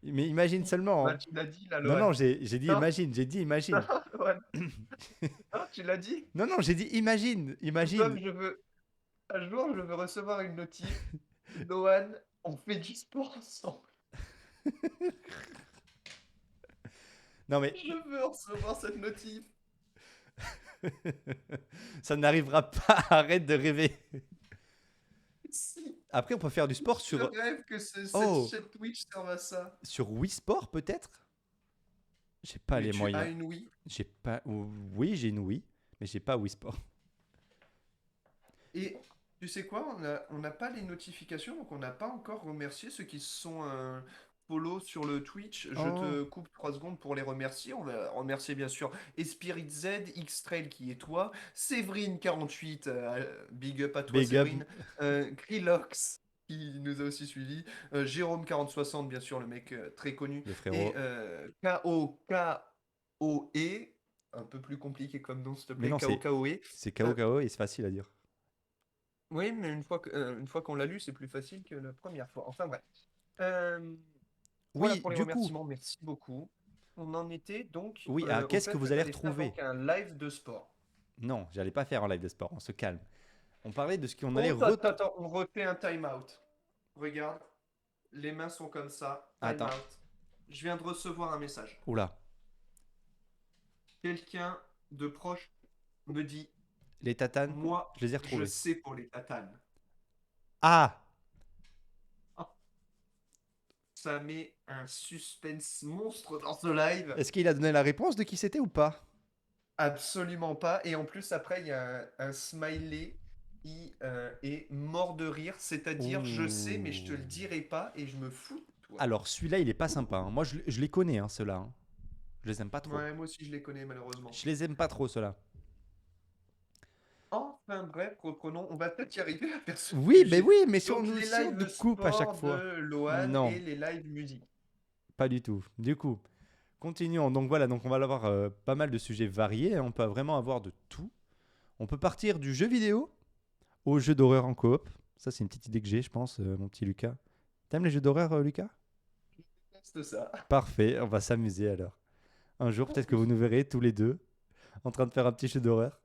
mais imagine seulement, Bah, hein. tu l'as dit, la Non, non, Loan. j'ai dit Non, imagine, j'ai dit non, imagine. Loan. Non, tu l'as dit. Non, non, j'ai dit imagine, Comme imagine. un jour, je veux recevoir une notif. Loan, on fait du sport ensemble. Non mais Je veux recevoir cette notif. ça n'arrivera pas. Arrête de rêver. Si, Après, on peut faire du sport je sur. rêve que cette Oh, chaîne Twitch serve à ça. sur Wii Sport peut-être. J'ai pas Mais les tu as moyens. une Wii. J'ai pas. Oui, j'ai une Wii, mais j'ai pas Wii Sport. Et tu sais quoi, on n'a pas les notifications, donc on n'a pas encore remercié ceux qui se sont follow sur le Twitch. Je Oh, te coupe 3 secondes pour les remercier. On va remercier bien sûr Espirit Z, X-Trail qui est toi, Séverine48, big up à toi big up, Séverine, Krilox qui nous a aussi suivis, Jérôme 4060 bien sûr, le mec très connu, le et frérot. KOKOE, un peu plus compliqué comme nom s'il te Mais plaît, non, KOKOE. c'est KO KO et c'est facile à dire. Oui, mais une fois qu'on l'a lu, c'est plus facile que la première fois. Enfin bref. Euh, voilà Oui, pour les du coup, remerciements, merci beaucoup. On en était donc oui. au Qu'est-ce que fait vous que tu allez allais faire retrouver? donc un live de sport. Non, j'allais pas faire un live de sport. On se calme. On parlait de ce qu'on allait Oh, attends, on refait un time-out. Regarde, les mains sont comme ça. Attends. Time-out. Je viens de recevoir un message. Oula. Quelqu'un de proche me dit, Les tatanes, moi, je les ai je retrouvés. sais pour les tatanes. Ah! Ah, ça met un suspense monstre dans ce live. Est-ce qu'il a donné la réponse de qui c'était ou pas? Absolument pas. Et en plus, après, il y a un smiley qui est mort de rire. C'est-à-dire, je sais, mais je te le Ouh. dirai pas et je me fous de toi. Alors, celui-là, il est pas sympa, hein. Moi, je les connais, hein, ceux-là, hein. Je les aime pas trop. Ouais, moi aussi, je les connais, malheureusement. Je les aime pas trop, ceux-là. Enfin, bref, reprenons. On va peut-être y arriver à faire ce Oui, mais sujet. oui, mais si on Donc, nous les si on nous lives coupe à chaque sport fois. de Loan Non, et les lives musique. pas du tout. Du coup, continuons. Donc voilà, donc on va avoir pas mal de sujets variés, hein. On peut vraiment avoir de tout. On peut partir du jeu vidéo au jeu d'horreur en coop. Ça, c'est une petite idée que j'ai, je pense, mon petit Lucas. T'aimes les jeux d'horreur, Lucas? C'est ça. Parfait, on va s'amuser alors. Un jour, peut-être que vous nous verrez tous les deux en train de faire un petit jeu d'horreur.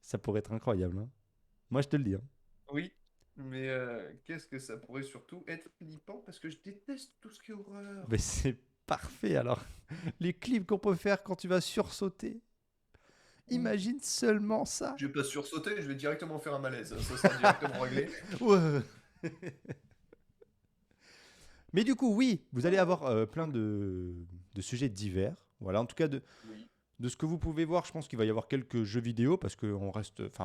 Ça pourrait être incroyable, hein. Moi, je te le dis, hein. Oui. Mais qu'est-ce que ça pourrait surtout être flippant parce que je déteste tout ce qui est horreur. Mais c'est parfait alors. Les clips qu'on peut faire quand tu vas sursauter. Imagine seulement ça. Je vais pas sursauter, je vais directement faire un malaise. Ça sera directement réglé. Ouais. Mais du coup, oui, vous allez avoir plein de sujets divers. Voilà, en tout cas, Oui. de ce que vous pouvez voir, je pense qu'il va y avoir quelques jeux vidéo parce que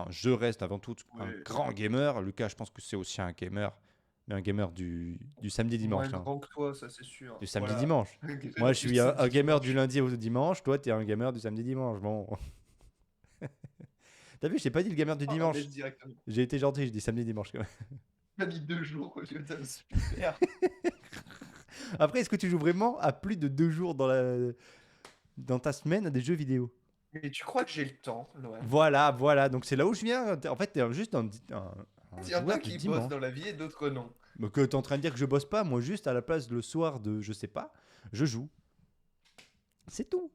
je reste avant tout un Ouais. grand gamer. Lucas, je pense que c'est aussi un gamer, mais un gamer du samedi-dimanche, Moins hein. grand que toi, ça c'est sûr. Du Voilà. samedi-dimanche. Un gamer Moi, je du suis un gamer samedi du lundi au dimanche. Toi, tu es un gamer du samedi-dimanche. Bon. T'as vu, je t'ai pas dit le gamer du dimanche. dimanche. Laisse directement. J'ai été gentil, j'ai dit samedi-dimanche quand même. T'as mis 2 jours au lieu d'un super. Après, est-ce que tu joues vraiment à plus de 2 jours dans ta semaine à des jeux vidéo? Mais tu crois que j'ai le temps, Loan? Voilà, voilà. Donc c'est là où je viens. En fait, t'es juste un Il y en joueur a du qui bossent dimanche. dans la vie et d'autres non. Donc t'es en train de dire que je bosse pas. Moi, juste à la place le soir de je sais pas, je joue. C'est tout.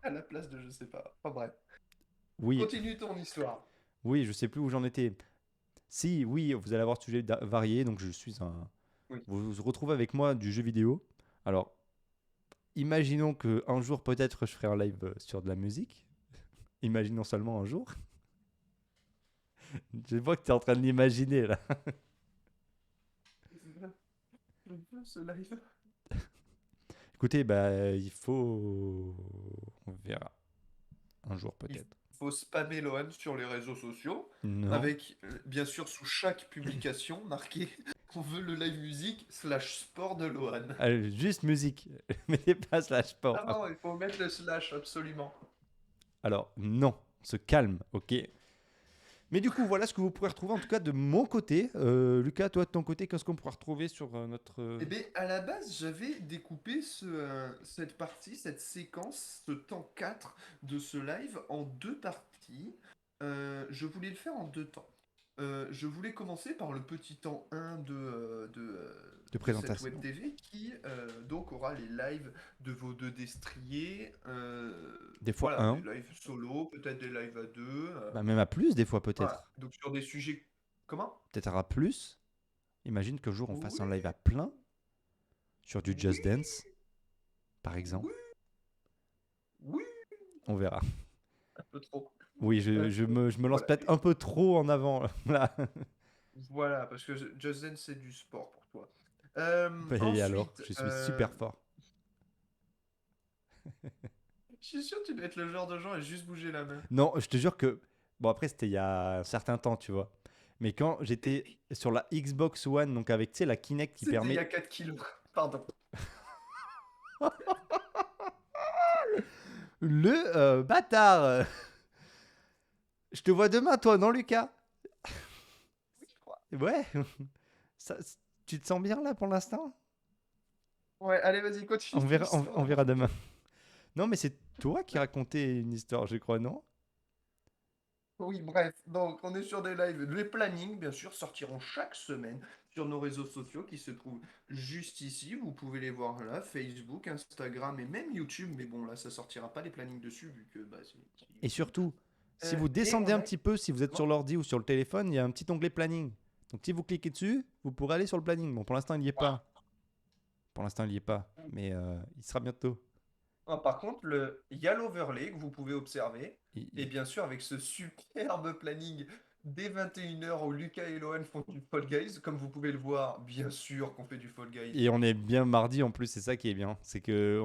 À la place de je sais pas. Enfin bref. Oui, Continue ton histoire. oui, je sais plus où j'en étais. Si, oui, vous allez avoir des sujets variés. Donc je suis un. Oui. Vous vous retrouvez avec moi du jeu vidéo. Alors, imaginons que un jour peut-être je ferai un live sur de la musique. Imaginons seulement un jour. Je vois que tu es en train de l'imaginer là. Je veux ce live. Écoutez, bah il faut. On verra. Un jour Il peut-être. faut spammer Loan sur les réseaux sociaux. Non. Avec, bien sûr, sous chaque publication, marqué on veut le live musique / sport de Loan. Allez, juste musique. Mettez pas slash sport. Ah non, il faut mettre le / absolument. Alors, non. On se calme, ok. Mais du coup, voilà ce que vous pourrez retrouver en tout cas de mon côté. Lucas, toi de ton côté, qu'est-ce qu'on pourra retrouver sur notre. Eh bien, à la base, j'avais découpé cette partie, cette séquence, ce temps 4 de ce live en 2 parties. Je voulais le faire en 2 temps. Je voulais commencer par le petit temps 1 De de cette présentation. web TV qui donc aura les lives de vos 2 destriers. Des fois Voilà, un. des lives solo, peut-être des lives à 2. Bah, même à plus, des fois peut-être. Voilà. Donc sur des sujets. Comment? Peut-être à plus. Imagine qu'un jour on fasse un Oui. live à plein. sur du Just Dance, par exemple. Oui, On verra. un peu trop. Oui, je me lance Voilà. peut-être un peu trop en avant. Là. Voilà, parce que Just Dance, c'est du sport pour toi. Et alors, Ensuite, je suis super fort. je suis sûr que tu dois être le genre de gens à juste bouger la main. Non, je te jure que. Bon, après, c'était il y a un certain temps, tu vois. Mais quand j'étais sur la Xbox One, donc avec, tu sais, la Kinect qui C'était il y permet. a 4 kilos. Pardon. Le bâtard. Je te vois demain, toi, non, Lucas? Oui, je crois. Ouais. Ça, tu te sens bien là pour l'instant? Ouais, allez, vas-y, On continue verra, on l'histoire. verra demain. Non, mais c'est toi qui racontais une histoire, je crois, non? Oui, bref, donc on est sur des lives. Les plannings, bien sûr, sortiront chaque semaine sur nos réseaux sociaux qui se trouvent juste ici. Vous pouvez les voir là, Facebook, Instagram et même YouTube. Mais bon, là, ça sortira pas les plannings dessus vu que bah, c'est Et YouTube. surtout, si vous Et descendez on un a petit peu, si vous êtes sur l'ordi ou sur le téléphone, il y a un petit onglet planning. Donc si vous cliquez dessus, vous pourrez aller sur le planning. Bon, pour l'instant, il n'y est pas. Pour l'instant, il n'y est pas. Mais il sera bientôt. Ah, par contre, il y a l'overlay que vous pouvez observer. Et Il- bien sûr, avec ce superbe planning dès 21 heures où Lucas et Lohan font du Fall Guys, comme vous pouvez le voir, bien sûr qu'on fait du Fall Guys. Et on est bien mardi en plus, c'est ça qui est bien. C'est que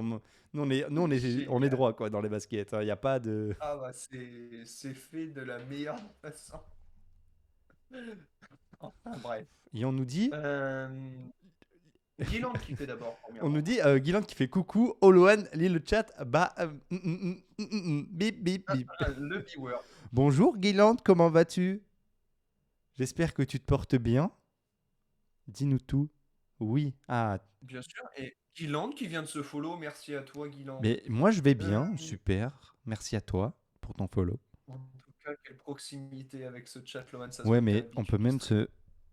nous, on est Génial. droit quoi dans les baskets, hein. Il n'y a pas de. Ah bah c'est fait de la meilleure façon. Enfin bref. Et on nous dit, Euh, Guiland qui fait d'abord, on nous premièrement. dit, Guylain qui fait coucou, Oloan, lis le chat, bah, bip bip bip. Le viewer, Bonjour Guylain, comment vas-tu? J'espère que tu te portes bien. Dis-nous tout. Oui. Ah, bien sûr. Et Guiland qui vient de se follow, merci à toi Guiland. mais moi je vais Euh, bien, super. Merci à toi pour ton follow. En tout cas, quelle proximité avec ce chat, Lohan, ça se Ouais, voit que t'es mais on peut habitué du même stream.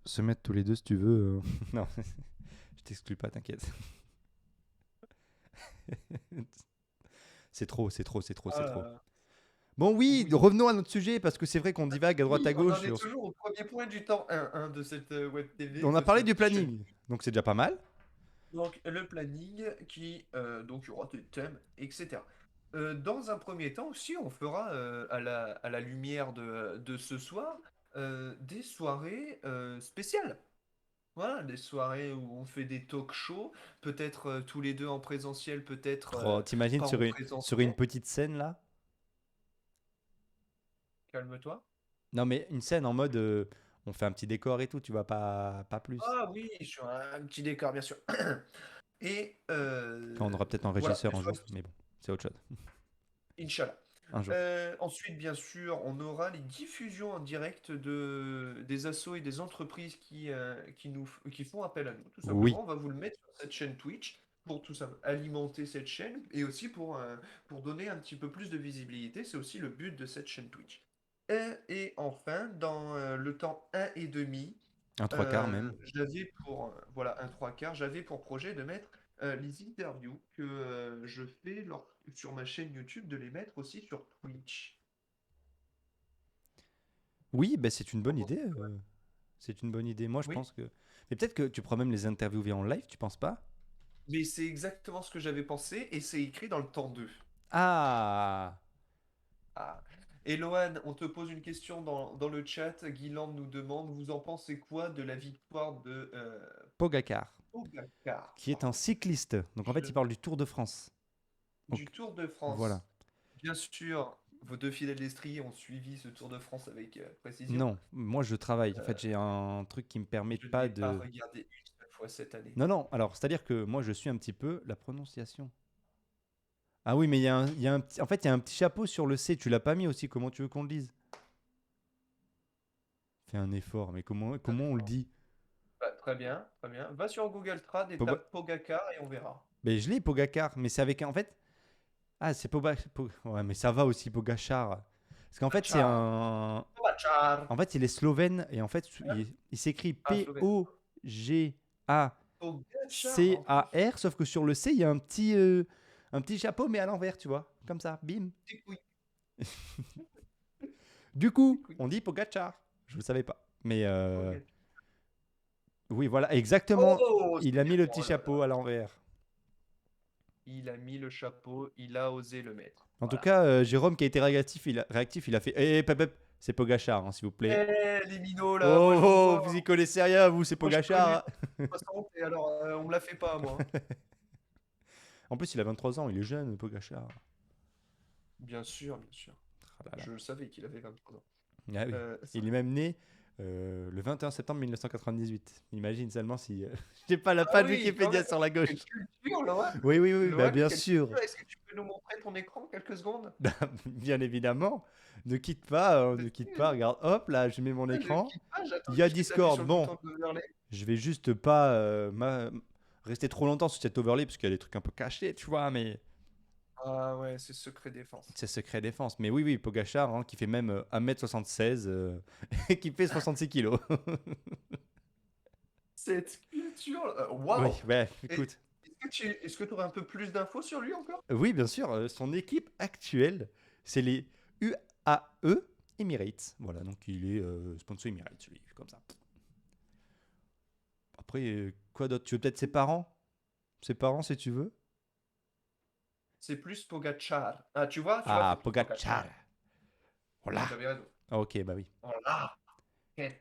se mettre tous les deux si tu veux. Non, je t'exclus pas, t'inquiète. C'est trop, c'est trop, c'est trop, Ah c'est là trop. là. Bon, oui, Oui. revenons à notre sujet parce que c'est vrai qu'on divague à droite Oui, à on gauche. en est toujours au premier point du temps 1 de cette web TV, On a de parlé du cette chaîne. planning, donc c'est déjà pas mal. Donc, le planning qui, donc, il y aura des thèmes, etc. Dans un premier temps aussi, on fera, à la lumière de ce soir, des soirées spéciales. Voilà, des soirées où on fait des talk shows, peut-être tous les deux en présentiel, peut-être Oh, t'imagines pas sur en une présentiel. petite scène là? Calme-toi. Non, mais une scène en mode on fait un petit décor et tout, tu vois, pas plus. Ah oui, sur un petit décor, bien sûr. Et Enfin, on aura peut-être un voilà, régisseur un jour, mais bon, c'est autre chose. Inch'Allah. Un jour. Ensuite, bien sûr, on aura les diffusions en direct des assos et des entreprises qui font appel à nous, tout Oui. simplement. On va vous le mettre sur cette chaîne Twitch pour tout ça, alimenter cette chaîne et aussi pour donner un petit peu plus de visibilité. C'est aussi le but de cette chaîne Twitch. Et enfin, dans le temps un et demi, Un trois quarts même. j'avais pour, voilà, un trois quarts, j'avais pour projet de mettre les interviews que je fais sur ma chaîne YouTube, de les mettre aussi sur Twitch. Oui, bah, c'est une bonne Comment- idée. C'est une bonne idée. Moi, je Oui, pense que. Mais peut-être que tu pourras même les interviewer en live, tu penses pas? mais c'est exactement ce que j'avais pensé et c'est écrit dans le temps 2. Ah! Ah. Et Lohan, on te pose une question dans le chat. Guiland nous demande, vous en pensez quoi de la victoire de Pogacar, Pogacar qui est un cycliste. Donc en fait, il Je- parle du Tour de France. du Donc Tour de voilà. France? Bien sûr, vos deux fidèles d'Estrie ont suivi ce Tour de France avec précision. Non, moi je travaille. En Euh, fait, j'ai un truc qui me permet je ne pas l'ai pas de. regardé une seule fois cette année. Non, non. Alors, c'est-à-dire que moi, je suis un petit peu la prononciation. Ah oui, mais il y a un petit. En fait, il y a un petit chapeau sur le C. Tu l'as pas mis aussi. Comment tu veux qu'on le dise? Fais un effort. Mais comment on le dit? Bah, très bien, très bien. Va sur Google Trad et Poba- tape Pogacar et on verra. Mais je l'ai, Pogacar. Mais c'est avec. En fait. Ah, c'est Ouais, mais ça va aussi, Pogachar. Parce qu'en fait, c'est Pogacar. un. Pogacar. En fait, il est slovène et en fait, Hein. il s'écrit Ah, Slovène. Pogacar, en plus. Pogacar, sauf que sur le C, il y a un petit chapeau, mais à l'envers, tu vois. Comme ça, bim. Tic, oui, Du coup, tic, oui. on dit Pogacar. Je ne le savais pas. Mais Pogacar. Oui, voilà, exactement. Oh, Il a mis le oh petit là là. chapeau à l'envers. Il a mis le chapeau, il a osé le mettre. En tout Voilà. cas, Jérôme qui a été réactif, il a fait pep, pep, c'est Pogacar, hein, s'il vous plaît. Les minots là, moi Oh, je vous oh, vois. vous y connaissez rien, vous, c'est Moi je connais Pogacar. 60 et alors on me la fait pas moi. En plus, il a 23 ans, il est jeune, Pogacar. Bien sûr, bien sûr. Ah là là. Je savais qu'il avait 23 ans. Ah oui. Il est même né le 21 septembre 1998. Imagine seulement si j'ai pas la Ah page oui, Wikipédia quand même. sur la gauche. Quelle culture, Loan. Oui, oui, oui, bah, Loan, bien quelle sûr. culture. Est-ce que tu peux nous montrer ton écran quelques secondes? Bien évidemment. Ne quitte pas, ne quitte pas. Regarde, hop, là, je mets mon Ne écran. quitte pas, j'attends Il y a juste que t'appuies Discord. sur le Bon, bouton d'overlay. je vais juste pas rester trop longtemps sur cet overlay parce qu'il y a des trucs un peu cachés, tu vois, mais Ah ouais, c'est secret défense. c'est secret défense. Mais oui, oui, Pogacar, hein, qui fait même 1m76 et qui fait 66 kilos. Cette culture, Oui, waouh. ouais, Et écoute. est-ce que tu aurais un peu plus d'infos sur lui encore? Oui, bien sûr, son équipe actuelle, c'est les UAE Emirates. Voilà, donc il est sponsor Emirates, lui, comme ça. Après, quoi d'autre? Tu veux peut-être ses parents? Ses parents, si tu veux. C'est plus Pogacar. Ah, tu vois, Ah, c'est plus Pogacar. Voilà. T'avais raison. Ah, ok, bah oui. Voilà. Ok.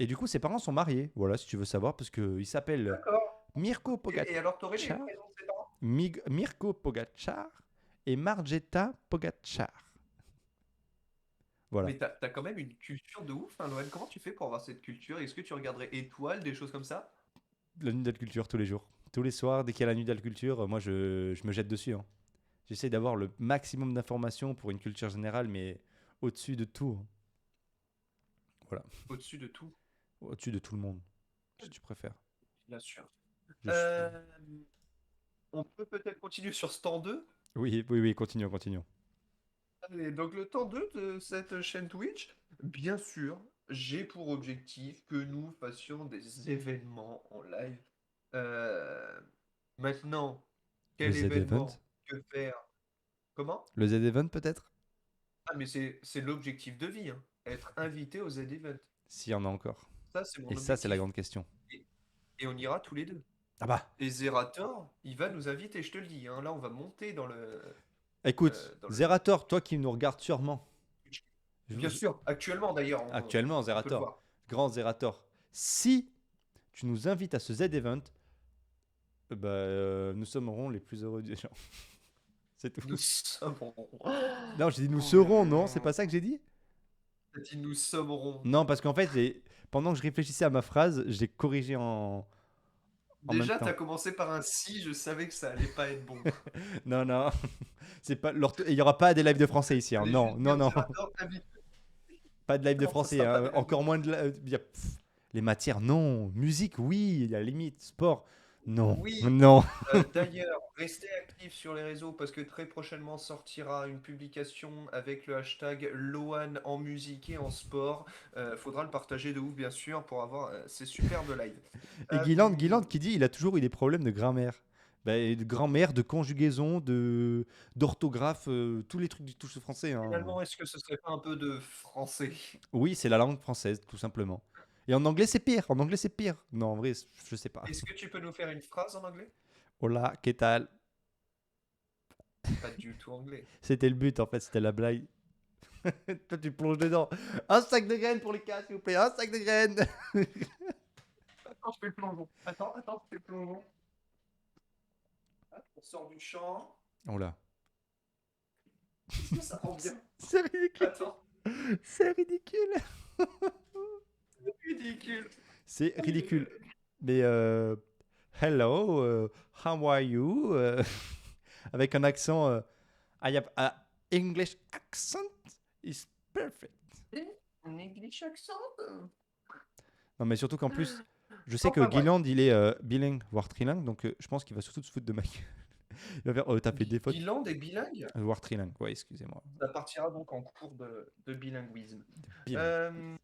Et du coup, ses parents sont mariés. Voilà, si tu veux savoir, parce qu'il s'appelle D'accord. Mirko Et alors, t'aurais les Pogacar. prénoms de ses parents? Mirko Pogacar et Margeta Pogacar. Voilà. Mais t'as quand même une culture de ouf, hein, Loan. Comment tu fais pour avoir cette culture? Est-ce que tu regarderais Étoile, des choses comme ça? La nuit de la culture tous les jours. Tous les soirs, dès qu'il y a la nuit de la culture, moi je me jette dessus, hein. J'essaie d'avoir le maximum d'informations pour une culture générale, mais au-dessus de tout, hein. Voilà. Au-dessus de tout, Au-dessus de tout le monde, si tu préfères. bien sûr. Je suis- Euh, on peut peut-être continuer sur ce temps 2. Oui, oui, oui, continuons, continuons. Allez, donc le temps 2 de cette chaîne Twitch, bien sûr, j'ai pour objectif que nous fassions des événements en live. Euh, Maintenant, Le quel Z-Event? événement? Que faire? Comment? Le Z-Event peut-être? Ah, mais c'est l'objectif de vie, hein. Être invité au Z-Event. S'il y en a encore. Ça, c'est mon Et ça, c'est la objectif. grande question. Et, et on ira tous les deux. Ah bah, Et Zerator, il va nous inviter, je te le dis, hein. Là, on va monter écoute, dans le Zerator, toi qui nous regardes sûrement, Twitch. je Bien vous- sûr, actuellement d'ailleurs, actuellement, on peut le Zerator, voir. grand Zerator, si tu nous invites à ce Z-Event, nous serons les plus heureux des gens. C'est tout. Nous sommes Non, j'ai dit nous serons, non? C'est pas ça que j'ai dit? T'as dit nous sommerons. Non, parce qu'en fait, pendant que je réfléchissais à ma phrase, j'ai corrigé en même Déjà, temps. t'as commencé par un si, je savais que ça allait pas être bon. Non, non. C'est pas il y aura pas des lives de français ici, hein. Fallait Non, juste non, dire non. Zerator invite. Pas de live de Non, ça français, sera pas hein. des lives Encore de moins de les matières, non. Musique, oui, à la limite. Sport, non. Oui. Non. D'ailleurs, restez actifs sur les réseaux parce que très prochainement sortira une publication avec le hashtag Loan en musique et en sport. Faudra le partager de ouf, bien sûr, pour avoir ces superbes lives. Et Guyland qui dit il a toujours eu des problèmes de grammaire. De grammaire, de conjugaison, d'orthographe, tous les trucs du touche français, hein. Finalement, est-ce que ce serait pas un peu de français? Oui, c'est la langue française, tout simplement. Et en anglais, c'est pire. En anglais, c'est pire. Non, en vrai, je sais pas. Est-ce que tu peux nous faire une phrase en anglais? Hola, ¿qué tal? Pas du tout anglais. C'était le but, en fait, c'était la blague. Toi, tu plonges dedans. Un sac de graines pour les cas, s'il vous plaît. Un sac de graines. Attends, je fais le plongeon. Attends, je fais le plongeon. Hop, on sort du champ. Oh là. Est-ce que ça rend bien? C'est ridicule. Attends, C'est ridicule. c'est ridicule. C'est ridicule. Mais hello, how are you? Avec un accent. I have an English accent is perfect. Un English accent? Non, mais surtout qu'en plus, je sais que Enfin, bref. Guyland, il est bilingue, voire trilingue, donc je pense qu'il va surtout se foutre de ma gueule. Il va faire, oh, t'as fait des fautes. Guyland est bilingue? Voire trilingue, ouais, excusez-moi. Ça partira donc en cours de bilinguisme. Bilingue. Euh,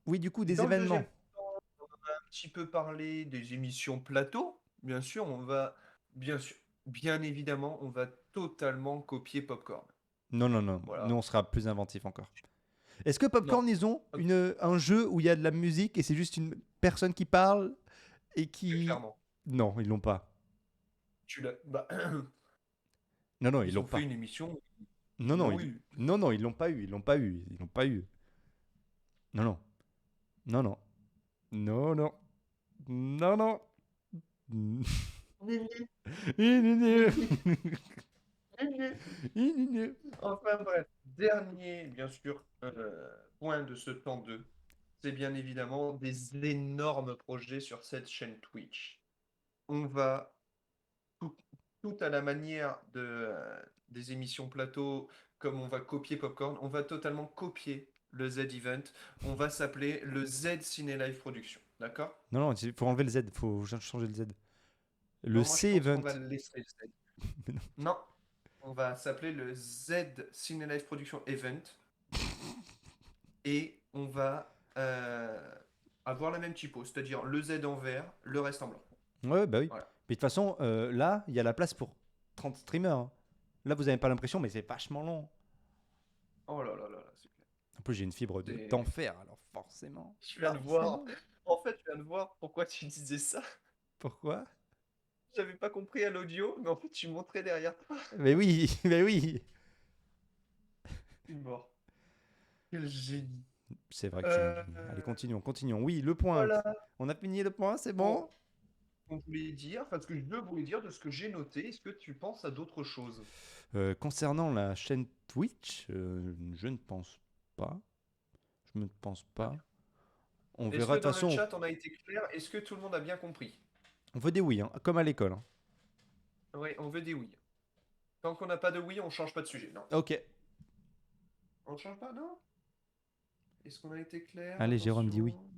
Oui, du coup, des dans le événements. deuxième temps, on va un petit peu parler des émissions plateau. Bien sûr, bien évidemment, on va totalement copier Popcorn. Non, non, non. Voilà. Nous, on sera plus inventif encore. Est-ce que Popcorn, ils ont un jeu où il y a de la musique et c'est juste une personnes qui parlent et Très qui... clairement. Non, ils l'ont pas. Tu l'as. Bah, Non, non, ils ils l'ont ont fait pas. une émission, Non, ils non, l'ont eu. non, non, ils l'ont pas eu. Ils l'ont pas eu. Ils l'ont pas eu. Non, non. Non, non. Non, non. Non, non. Enfin bref, dernier, bien sûr, point de ce temps 2, c'est bien évidemment des énormes projets sur cette chaîne Twitch. On va, tout, tout à la manière des émissions plateau, comme on va copier Popcorn, on va totalement copier le Z-Event. On va s'appeler le Z Ciné Live Production. D'accord? Non, non, il faut enlever le Z. Il faut changer le Z. Le Non, moi je pense qu'on C-Event. va le laisser le Z. Mais non. Non, on va s'appeler le Z Ciné Live Production Event. Et on va avoir la même typo, c'est-à-dire le Z en vert, le reste en blanc. Ouais, bah oui. Voilà. Mais de toute façon, là, il y a la place pour 30 streamers, hein. Là, vous avez pas l'impression, mais c'est vachement long. Oh là là là là, c'est clair. En plus, j'ai une fibre C'est- d'enfer, alors forcément. Je viens de voir. Forcément. En fait, je viens de voir pourquoi tu disais ça. Pourquoi? J'avais pas compris à l'audio, mais en fait, tu montrais derrière toi. Mais oui, mais oui. Je suis mort. Quel génie. C'est vrai que je suis un Euh, génie. Allez, continuons, continuons. Oui, le point. voilà. On a fini le point, c'est Bon, bon? on voulait dire, enfin, ce que je voulais dire de ce que j'ai noté, est-ce que tu penses à d'autres choses? Concernant la chaîne Twitch, je ne pense pas. Je ne pense Très pas. bien. On Est-ce verra que de toute dans le façon. chat, on a été clair? Est-ce que tout le monde a bien compris? On veut des oui, hein, comme à l'école, hein. Oui, on veut des oui. Tant qu'on n'a pas de oui, on change pas de sujet. Non. Ok. On change pas, non? Est-ce qu'on a été clair? Allez, Jérôme dit oui. Attention.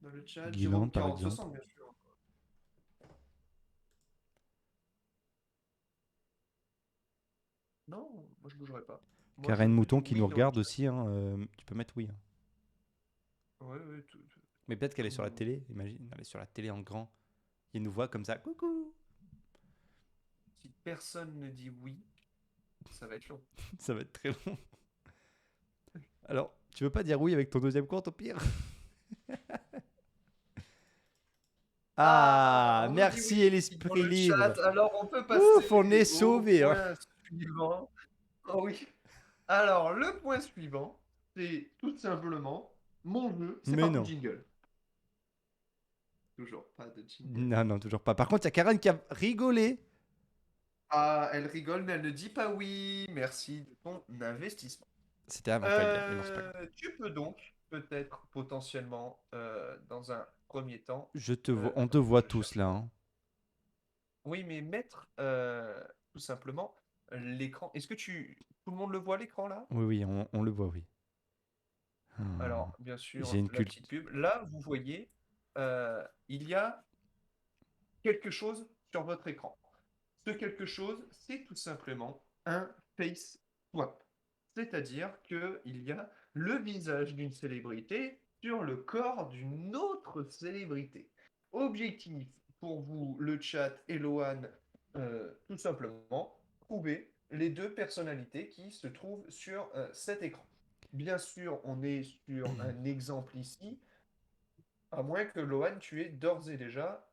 Dans le chat, Guilain, Jérôme par 40 exemple. bien sûr. Non, moi je bougerai pas. Moi je Karen veux Mouton du qui oui nous dans le regarde chat. aussi, hein, tu peux mettre oui, hein. Ouais, ouais, Mais peut-être qu'elle est tout le sur la monde. télé. Imagine, elle est sur la télé en grand. Il nous voit comme ça. Coucou. Si personne ne dit oui, ça va être long. Ça va être très long. Alors, tu veux pas dire oui avec ton deuxième compte au pire? Ah, On nous dit merci oui et dans l'esprit le libre. chat, alors on peut Ouf, on est passer au sauvé, hein. point suivant. Oh oui. Alors, le point suivant, c'est tout simplement mon jeu, c'est Mais parti non. jingle. Toujours pas de jingle. Non, non, toujours pas. Par contre, il y a Karen qui a rigolé. Ah, elle rigole, mais elle ne dit pas oui. Merci de ton investissement. C'était avant qu'il fallait le dire, mais non, c'est pas grave. Tu peux donc, peut-être, potentiellement, dans un premier temps, Je te vois, euh, on te voit je tous cherche là, le mot. hein. Oui, mais mettre tout simplement l'écran. Est-ce que tout le monde le voit l'écran là? Oui, oui, on le voit, oui. Alors, Ah, bien j'ai sûr, une la culte. petite pub. Là, vous voyez, il y a quelque chose sur votre écran. Ce quelque chose, c'est tout simplement un face swap. C'est-à-dire qu'il y a le visage d'une célébrité sur le corps d'une autre célébrité. Objectif pour vous, le chat et Loan, tout simplement, trouver les deux personnalités qui se trouvent sur cet écran. Bien sûr, on est sur un exemple ici, à moins que Loan, tu aies d'ores et déjà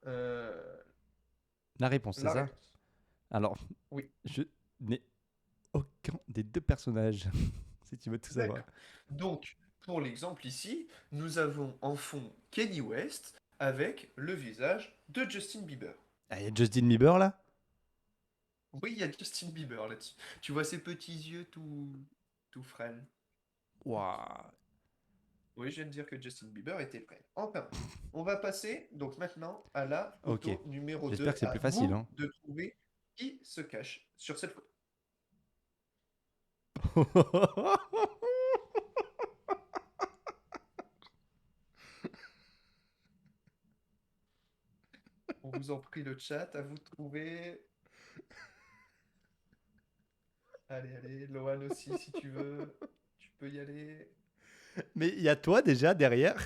La réponse, c'est la ça? réponse. Alors, Oui. je n'ai aucun des deux personnages, si tu veux tout savoir. D'accord. Donc, pour l'exemple ici, nous avons en fond Kanye West avec le visage de Justin Bieber. Ah, il y a Justin Bieber là? Oui, il y a Justin Bieber là-dessus. Tu vois ses petits yeux tout frêles. Waouh. Oui, je viens de dire que Justin Bieber était frêle. Enfin, bref. On va passer donc maintenant à la Ok. photo numéro J'espère 2. que c'est À plus facile, vous hein. de trouver qui se cache sur cette photo. On vous en prie le chat, à vous de trouver. Allez, allez, Loan aussi si tu veux. Tu peux y aller. Mais il y a toi déjà derrière.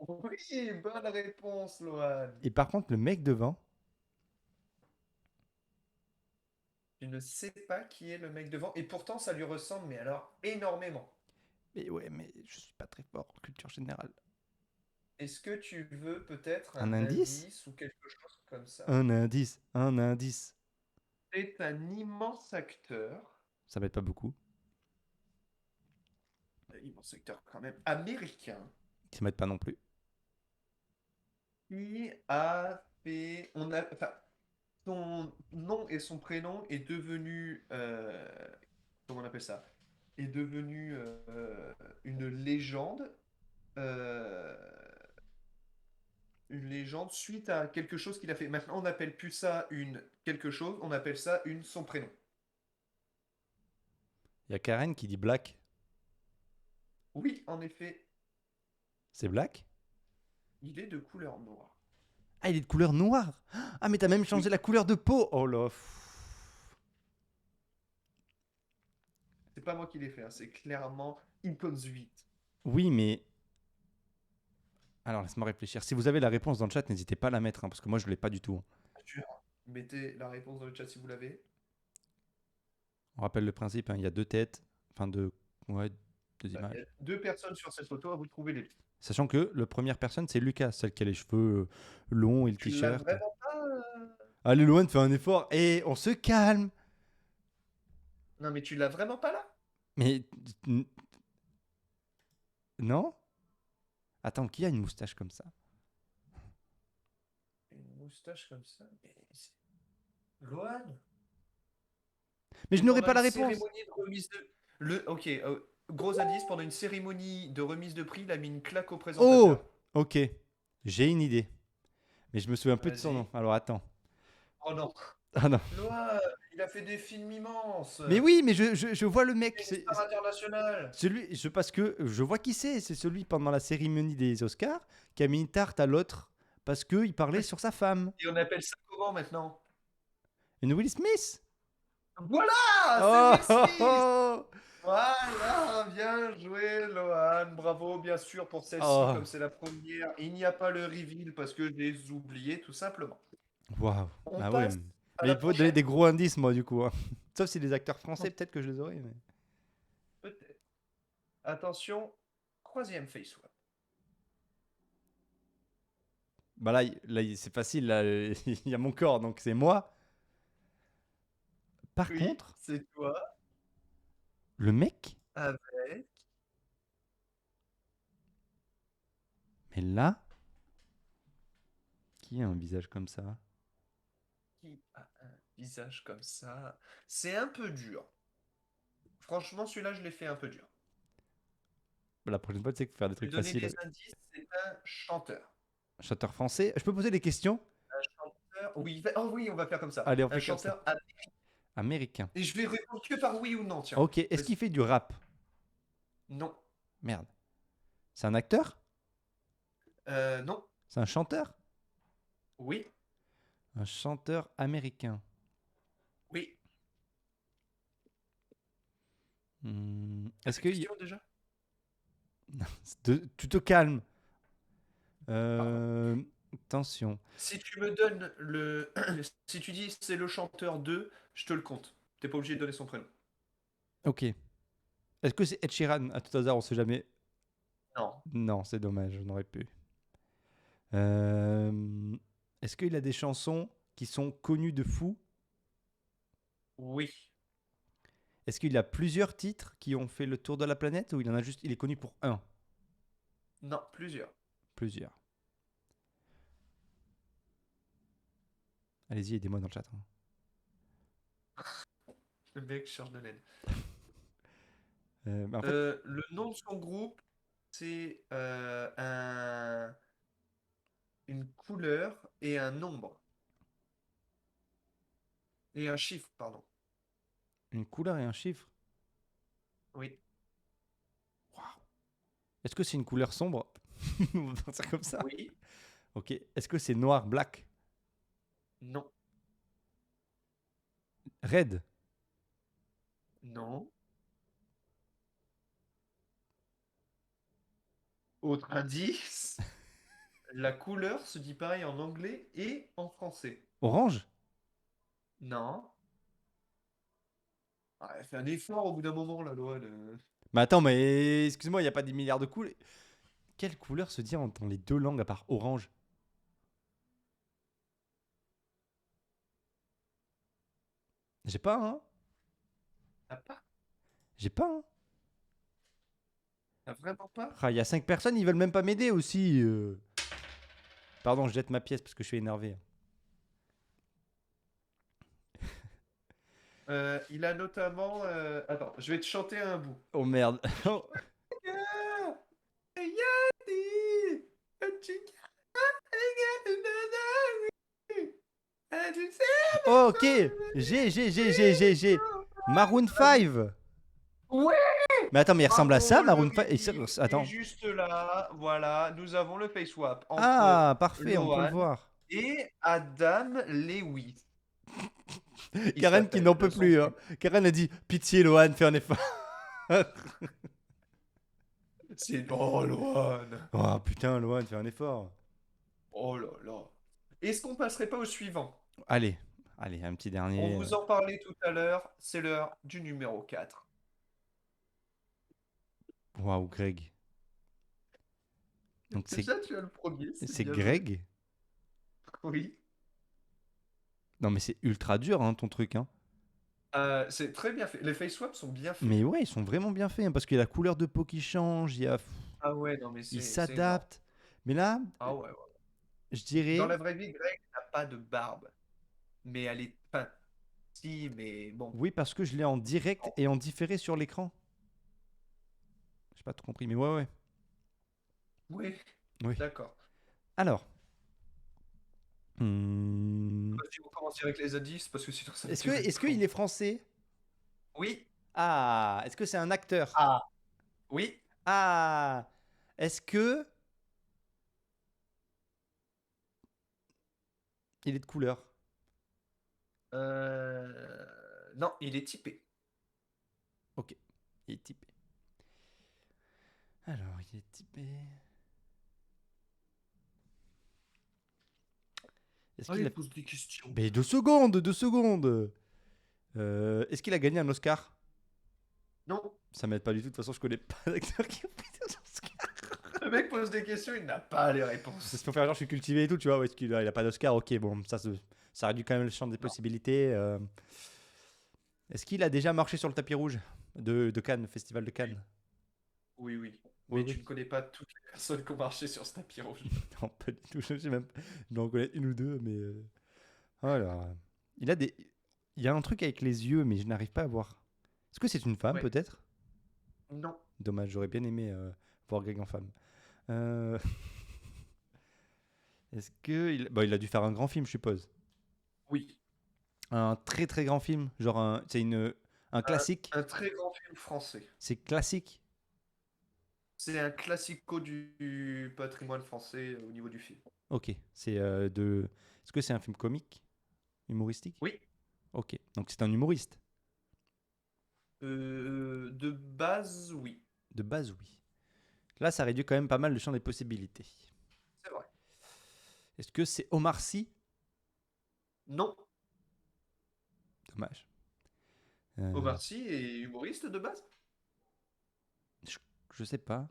Oui, bonne réponse, Loan. Et par contre, le mec devant. Je ne sais pas qui est le mec devant, et pourtant ça lui ressemble, mais alors énormément. Mais ouais, mais je suis pas très fort en culture générale. Est-ce que tu veux peut-être Un un indice? indice ou quelque chose comme ça? Un indice, un indice. C'est un immense acteur, Ça m'aide pas beaucoup. immense acteur quand même, américain, Ça m'aide pas non plus. qui a fait... enfin, son nom et son prénom est devenu... comment on appelle ça? Est devenu une légende. euh, une légende suite à quelque chose qu'il a fait. Maintenant, on n'appelle plus ça une quelque chose, on appelle ça une son prénom. Il y a Karen qui dit Black. Oui, en effet, C'est Black? il est de couleur noire. Ah, il est de couleur noire. Ah, mais t'as même changé Oui. la couleur de peau. Oh là. C'est pas moi qui l'ai fait, hein, c'est clairement Impulse 8. Oui, mais... Alors, laisse-moi réfléchir. Si vous avez la réponse dans le chat, n'hésitez pas à la mettre, hein, parce que moi, je l'ai pas du tout. Mettez la réponse dans le chat si vous l'avez. On rappelle le principe, hein, il y a deux têtes. Enfin, deux... Ouais, deux Il y images. a deux personnes sur cette photo, à vous de trouver les. Sachant que la première personne, c'est Lucas, celle qui a les cheveux longs et le Tu l'as t-shirt. vraiment pas Allez, Loan, fais un effort. Et on se calme. Non, mais tu l'as vraiment pas là? Mais... Non? Attends, qui a une moustache comme ça? Une moustache comme ça. Loan? Mais je n'aurai Pendant pas la une réponse. cérémonie de remise de. Ok, gros indice, pendant une cérémonie de remise de prix, il a mis une claque au Oh! présentateur. Ok. J'ai une idée. Mais je me souviens plus de son Vas-y. nom. Alors attends. Oh non. Ah non. Loan, il a fait des films immenses. Mais oui, mais je vois le mec. C'est une star internationale. Celui, parce que je vois qui c'est. C'est celui pendant la cérémonie des Oscars qui a mis une tarte à l'autre parce qu'il parlait sur sa femme. Et on appelle ça comment maintenant? Une Will Smith. Voilà, Oh, c'est Will oh, Smith. oh. Voilà, bien joué, Lohan. Bravo, bien sûr, pour celle-ci, Oh. comme c'est la première. Il n'y a pas le reveal parce que je les oublié, tout simplement. Waouh. On Ah ouais. passe à Mais la il faut donner prochaine. des gros indices, moi, du coup, hein. Sauf si les acteurs français, peut-être que je les aurais. Mais... Peut-être. Attention, troisième face swap. Bah là, c'est facile. Là, il y a mon corps, donc c'est moi. Par Oui, contre, c'est toi le mec, avec. mais là, qui a un visage comme ça? Qui a un visage comme ça. C'est un peu dur. Franchement, celui-là, je l'ai fait un peu dur. Bah, la prochaine fois, tu sais qu'il faut faire des Je vais trucs donner faciles. des indices. C'est un chanteur. Chanteur français. Je peux poser des questions? Un chanteur. Oui, oh oui, on va faire comme ça. Allez, on Un fait comme ça. chanteur. Américain. Et je vais répondre que par oui ou non, tiens. Ok, est-ce Vas-y. qu'il fait du rap? Non. Merde. C'est un acteur? Non. C'est un chanteur? Oui. Un chanteur américain. Oui. Est-ce T'as que... une question déjà? Tu te calmes. Attention. Si tu me donnes le. Si tu dis c'est le chanteur de, je te le compte. T'es pas obligé de donner son prénom. Ok. Est-ce que c'est Ed Sheeran? À tout hasard, on sait jamais. Non. Non, c'est dommage, on aurait pu. Est-ce qu'il a des chansons qui sont connues de fou? Oui. Est-ce qu'il a plusieurs titres qui ont fait le tour de la planète ou il en a juste, il est connu pour un? Non, plusieurs. Plusieurs. Allez-y, aidez-moi dans le chat. Hein. Le mec change de laine. En fait, Le nom de son groupe, c'est une couleur et un nombre. Et un chiffre, pardon. une couleur et un chiffre. Oui. Est-ce que c'est une couleur sombre? On va faire comme ça. Oui. Ok. Est-ce que c'est noir, black? Non. Red? Non. Autre indice. La couleur se dit pareil en anglais et en français. Orange? Non. Ah, fais un effort au bout d'un moment, là, Loan. Mais attends, mais excuse-moi, il n'y a pas 10 milliards de couleurs. quelle couleur se dit dans les deux langues à part orange? J'ai pas, hein? T'as pas? J'ai pas, hein? T'as vraiment pas? Ah, il y a 5 personnes, ils veulent même pas m'aider aussi. Pardon, je jette ma pièce parce que je suis énervé. Il a notamment. Attends, je vais te chanter un bout. Oh merde. Oh, ok. J'ai. Maroon 5. Ouais. Mais attends, mais il ressemble à ça, Bravo, Maroon 5. Loïc. Et Attends. juste là, voilà, nous avons le face swap entre Ah, parfait, on peut le Lohan voir. et Adam Lewis. Il Karen qui s'appelle n'en peut son plus. Hein. Karen a dit pitié, Lohan, fais un effort. C'est oh Lohan. Oh putain, Lohan, fais un effort. Oh là là. Est-ce qu'on passerait pas au suivant? Allez, un petit On dernier. vous en parlait tout à l'heure, c'est l'heure du numéro 4. Waouh, Greg. Donc Déjà, tu as le premier. c'est bien Greg. joué. Oui. Non, mais c'est ultra dur, hein, ton truc. Hein. C'est très bien fait. Les face swaps sont bien faits. Mais ouais, ils sont vraiment bien faits. Hein, parce qu'il y a la couleur de peau qui change. Ah ouais, non mais Il c'est énorme. s'adapte. Mais là, Ah ouais, ouais. je Dans dirais. la vraie vie, Greg n'a pas de barbe. Mais elle est... Enfin, si, mais bon. Oui, parce que je l'ai en direct et en différé sur l'écran. J'ai pas tout compris, mais ouais. Oui, Oui. d'accord. Alors. Vas-y, on commence avec les indices, parce que sinon ça va durer Est-ce trop. qu'il est français? Oui. Ah, est-ce que c'est un acteur? Ah. Oui. Ah, est-ce que il est de couleur? Non, il est typé. Ok, il est typé. Alors, il est typé. Est-ce qu'il a... pose des questions. Mais 2 secondes. Est-ce qu'il a gagné un Oscar? Non, Ça m'aide pas du tout, de toute façon je connais pas d'acteur qui a pris des Oscars. le mec pose des questions, il n'a pas les réponses. C'est pour faire genre je suis cultivé et tout, tu vois, ou est-ce qu'il a pas d'Oscar? Ok, bon, ça réduit quand même le champ des possibilités. Est-ce qu'il a déjà marché sur le tapis rouge de Cannes, Festival de Cannes? Oui, oui. Oui, Mais tu oui. ne connais pas toutes les personnes qui ont marché sur ce tapis rouge. Non, pas du tout, je sais même pas. Je dois en connaître une ou deux, mais... Voilà. Il a des... Il y a un truc avec les yeux, mais je n'arrive pas à voir. Est-ce que c'est une femme, Ouais. peut-être? Non. Dommage, j'aurais bien aimé voir Greg en femme. Est-ce que... Bon, il a dû faire un grand film, je suppose. Oui. Un très très grand film. Genre, c'est un classique. Un très grand film français. C'est classique. C'est un classico du patrimoine français au niveau du film. Ok. C'est de... Est-ce que c'est un film comique? Humoristique? Oui. Ok. Donc c'est un humoriste. De base, oui. De base, oui. Là, ça réduit quand même pas mal le champ des possibilités. C'est vrai. Est-ce que c'est Omar Sy? Non. Dommage. Omar Sy est humoriste de base? Je sais pas.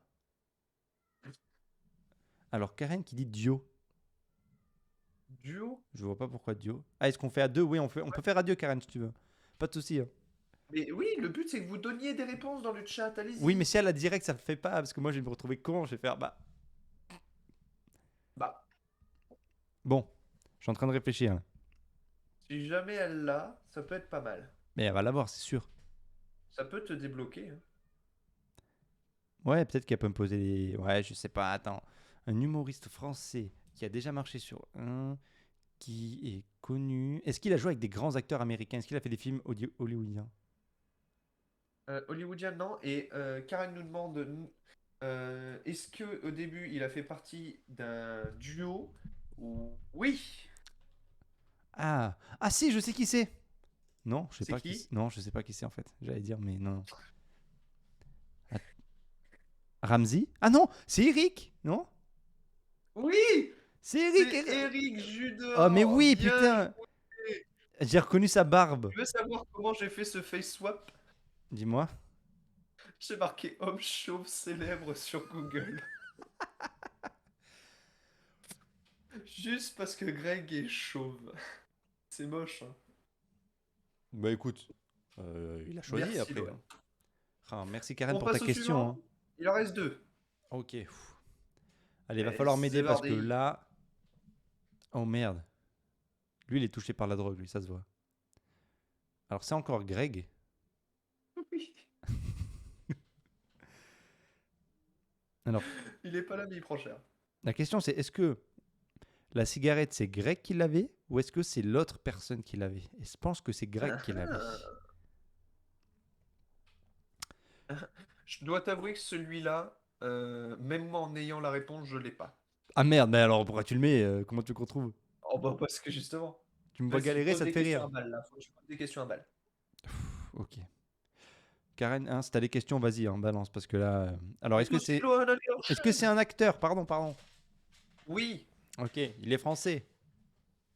Alors, Karen qui dit Dio. Duo? Je vois pas pourquoi Dio. Ah, est-ce qu'on fait à deux? Oui, on peut faire à deux, Karen, si tu veux. Pas de souci. Hein. Mais oui, le but c'est que vous donniez des réponses dans le chat, allez-y. Oui, mais si elle a direct, ça ne fait pas. Parce que moi, je vais me retrouver con. Je vais faire bah. Bah, Bon, je suis en train de réfléchir. Là. si jamais elle l'a, ça peut être pas mal. Mais elle va l'avoir, c'est sûr. Ça peut te débloquer. Hein. Ouais, peut-être qu'elle peut me poser des. Ouais, je sais pas. Attends. Un humoriste français qui a déjà marché sur un. Qui est connu. Est-ce qu'il a joué avec des grands acteurs américains? Est-ce qu'il a fait des films hollywoodiens? Hollywoodien, non. Et Karen nous demande est-ce que au début il a fait partie d'un duo? Oui. Ah, si, je sais qui c'est. Non, je sais C'est pas qui? Non, je sais pas qui c'est en fait. J'allais dire, mais non. Ramsey? Ah non, c'est Eric, non? Oui. C'est Eric. C'est Eric Judor. Oh mais oui, Bien putain. joué. J'ai reconnu sa barbe. Tu veux savoir comment j'ai fait ce face swap? Dis-moi. J'ai marqué homme chauve célèbre sur Google. Juste parce que Greg est chauve. C'est moche, hein. Bah écoute, il a choisi Merci, après, Loan. hein. Ah, merci Karen On pour ta passe au question, hein. suivant. Il en reste deux. Ok. Pff. Allez, va Allez, falloir c'est m'aider parce que parti. là. Oh merde. Lui, il est touché par la drogue, lui, ça se voit. Alors, c'est encore Greg. Oui. Alors, Il est pas là, mais il prend cher. la question, c'est est-ce que la cigarette, c'est Greg qui l'avait ou est-ce que c'est l'autre personne qui l'avait? Et je pense que c'est Greg qui l'avait. Je dois t'avouer que celui-là, même moi en ayant la réponse, je l'ai pas. Ah merde, mais alors pourquoi tu le mets? Comment tu le retrouves? Oh bah parce que justement. Tu me vois Vas-y, galérer, pose ça te des fait questions rire. à balle là. Faut que tu poses des questions à balle. Ok. Karen, hein, si t'as des questions, vas-y, hein, balance parce que là. Alors, est-ce que Vas-y, c'est. Loan, allez, Est-ce que c'est enchaîne. un acteur? Pardon. Oui, Ok, il est français.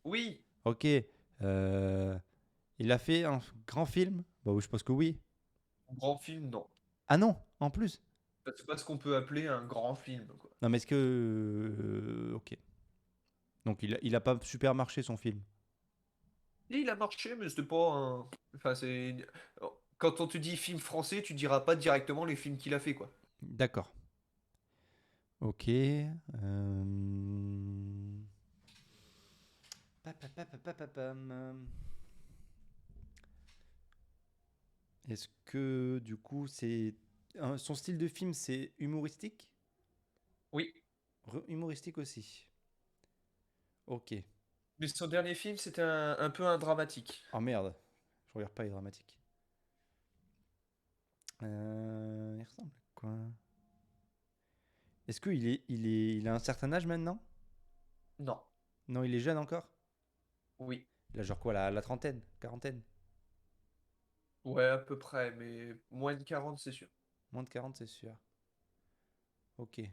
oui. Ok. Il a fait un grand film? Bah oui, je pense que oui. Grand film, non. Ah non, en plus. C'est pas ce qu'on peut appeler un grand film, quoi. Non, mais est-ce que. Ok. Donc il a pas super marché son film. Et il a marché, mais c'était pas un. Enfin, c'est. Quand on te dit film français, tu diras pas directement les films qu'il a fait, quoi. D'accord. Ok. Est-ce que du coup c'est. Son style de film c'est humoristique? Oui. Humoristique aussi. Ok. Mais son dernier film, c'était un peu un dramatique. Oh merde. Je regarde pas les dramatiques. Il ressemble à quoi? Est-ce il a un certain âge maintenant? Non. Non, il est jeune encore? Oui. Il a genre quoi, la trentaine? Quarantaine? Ouais, à peu près, mais moins de 40, c'est sûr. Moins de 40, c'est sûr. Ok. Il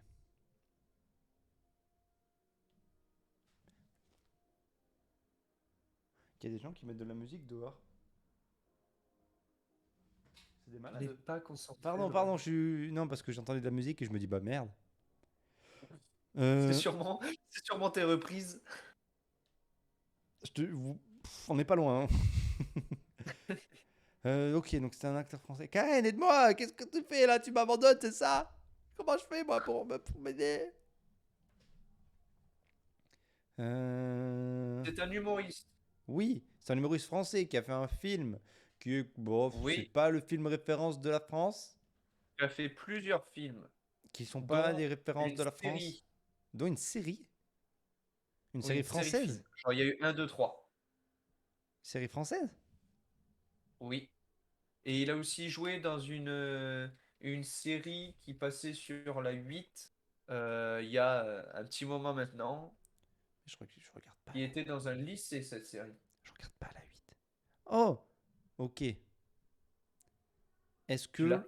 y a des gens qui mettent de la musique dehors. C'est des On n'est malades. pas concentré, Pardon, Loan. je suis. Non, parce que j'entendais de la musique et je me dis, bah merde. C'est Euh, sûrement, c'est sûrement tes reprises. On n'est pas loin, hein. Ok, donc c'est un acteur français. Karen, aide-moi! Qu'est-ce que tu fais là? Tu m'abandonnes, c'est ça? Comment je fais moi pour m'aider? Euh... C'est un humoriste. Oui, c'est un humoriste français qui a fait un film qui est. Bon, c'est Oui. pas le film référence de la France, Il a fait plusieurs films, qui sont pas dont des références une de la série. France, dont une série. Une Oui, série une série de films. française? Genre, il y a eu un, 2, 3. Série française? Oui. Et il a aussi joué dans une série qui passait sur la 8 il y a un petit moment maintenant. Je crois que je regarde pas Il là. était dans un lycée, cette série. Je regarde pas la 8. Oh! Ok. Est-ce Tu que. l'as?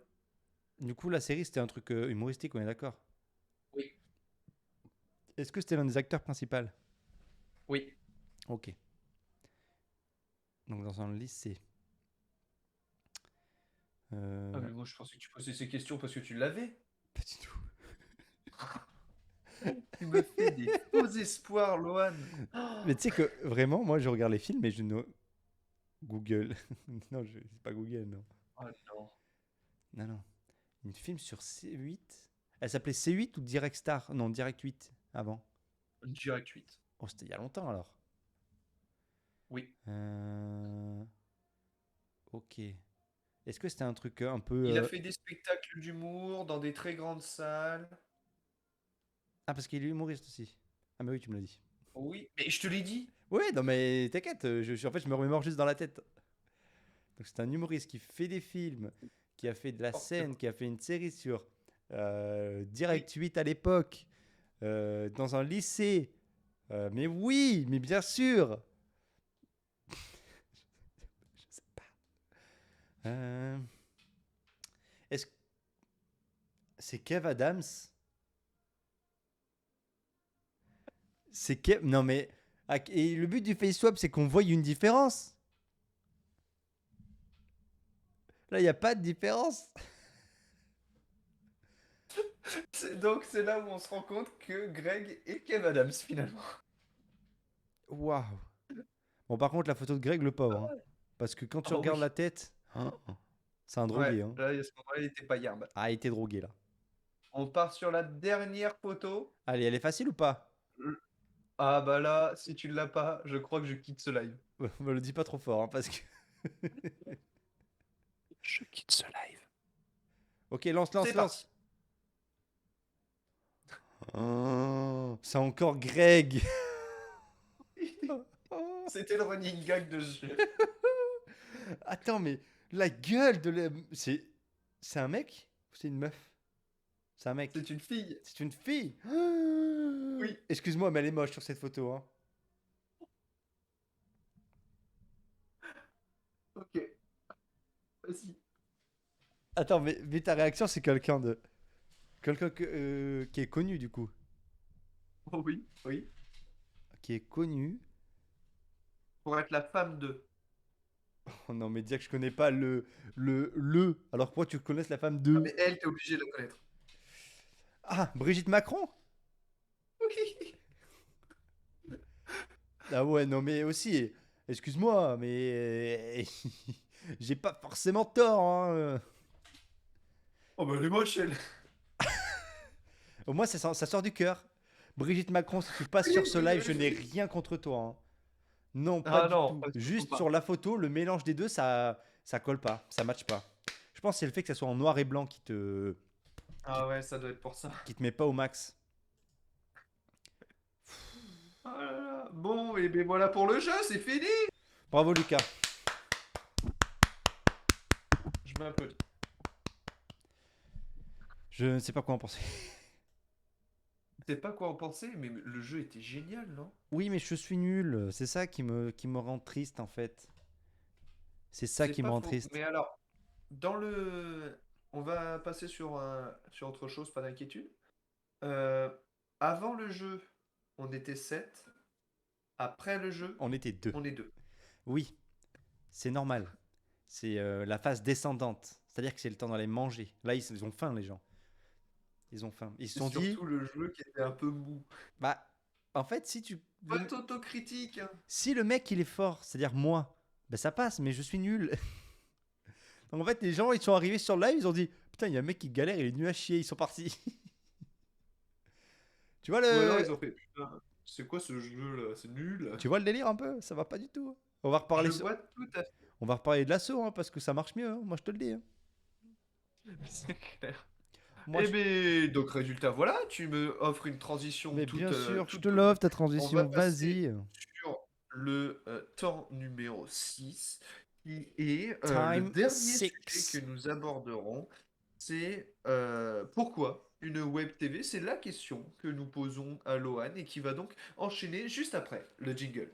Du coup, la série, c'était un truc humoristique, on est d'accord? Oui. Est-ce que c'était l'un des acteurs principaux? Oui. Ok. Donc, dans un lycée. Ah, mais moi, je pensais que tu posais ces questions parce que tu l'avais. Pas du tout. Tu me fais des faux espoirs, Lohan. Mais tu sais que vraiment, moi, je regarde les films et je ne. Google. Non, c'est pas Google, non. Oh non. Non. Une film sur C8. Elle s'appelait C8 ou Direct Star? Non, Direct 8 avant. Direct 8. Oh, c'était il y a longtemps alors. Oui. Ok. Est-ce que c'était un truc un peu. Il a fait des spectacles d'humour dans des très grandes salles. Ah, parce qu'il est humoriste aussi. Ah, mais oui, tu me l'as dit. Oui, mais je te l'ai dit. Oui, non, mais t'inquiète, en fait, je me remémore juste dans la tête. Donc, c'est un humoriste qui fait des films, qui a fait de la N'importe scène, quoi. qui a fait une série sur Oui. Direct 8 à l'époque, dans un lycée. Mais oui, mais bien sûr. Je sais pas. Est-ce que c'est Kev Adams? C'est Kev. Non, mais. Et le but du face swap, c'est qu'on voie une différence. Là, il n'y a pas de différence. Donc c'est là où on se rend compte que Greg est Kev Adams finalement. Waouh. Bon, par contre, la photo de Greg, le pauvre. Hein. Parce que quand tu Ah regardes oui. la tête, hein, c'est un Ouais, drogué. Hein. là, à ce moment-là, il était pas yerbe. Ah, il était drogué là. On part sur la dernière photo. Allez, elle est facile ou pas? Ah bah là, si tu ne l'as pas, je crois que je quitte ce live. Me le dis pas trop fort, hein, parce que. Je quitte ce live. Ok, lance, lance, C'est lance. parti. Oh, c'est encore Greg. C'était le running gag de ce jeu. Attends, mais la gueule de c'est un mec ou c'est une meuf? C'est un mec. C'est une fille. C'est une fille. Oui. Excuse-moi, mais elle est moche sur cette photo. Hein. Ok. Vas-y. Attends, mais ta réaction, c'est quelqu'un de. Quelqu'un qui est connu, du coup. Oh oui. Oui. Qui est connu. Pour être la femme de. Oh non, mais dire que je connais pas le. Alors que moi, tu connaisses la femme Ah, de. mais elle, t'es obligé de la connaître. Ah, Brigitte Macron? Oui. Ah ouais, non, mais aussi. Excuse-moi, mais. J'ai pas forcément tort. Hein. Oh bah elle est moche, elle. Au moins, ça sort du cœur. Brigitte Macron, si tu passes sur ce live, je n'ai rien contre toi. Hein. Non, pas Ah du non, tout. surtout Juste pas. sur la photo, le mélange des deux, ça colle pas, ça matche pas. Je pense que c'est le fait que ça soit en noir et blanc Ah ouais, ça doit être pour ça. qui te met pas au max. Ah là là. Bon, et ben voilà pour le jeu, c'est fini. Bravo Lucas. Je m'applaudis. Je ne sais pas quoi en penser. Je sais pas quoi en penser, mais le jeu était génial, non? Oui, mais je suis nul. C'est ça qui me rend triste en fait. C'est ça C'est qui me pas rend faux. triste. Mais alors, dans le... On va passer sur autre chose, pas d'inquiétude. Euh, Avant le jeu, on était 7. Après le jeu, On était deux. on est 2. Oui, c'est normal. C'est la phase descendante. C'est-à-dire que c'est le temps d'aller manger. Là, ils ont faim, les gens. Ils ont faim. Ils se C'est sont dit, surtout le jeu qui était un peu mou. bah, en fait, si tu, Pas d'autocritique, hein. si le mec il est fort, c'est-à-dire moi, bah ça passe, mais je suis nul. Donc en fait, les gens ils sont arrivés sur le live, ils ont dit putain, il y a un mec qui galère, il est nul à chier, ils sont partis. tu vois Ou alors le, ils ont fait, putain, c'est quoi ce jeu là? C'est nul. tu vois le délire un peu, ça va pas du tout. On va reparler, Je vois tout à fait. on va reparler de l'assaut hein, parce que ça marche mieux, hein, moi je te le dis. Hein. C'est clair. Moi, Eh ben, donc résultat, voilà, tu me offres une transition mais toute, bien sûr, je toute te honnête. l'offre ta On va transition, passer vas-y. sur le temps numéro 6, qui est le Time dernier sujet 6. que nous aborderons. C'est pourquoi une web TV? C'est la question que nous posons à Lohan et qui va donc enchaîner juste après le jingle.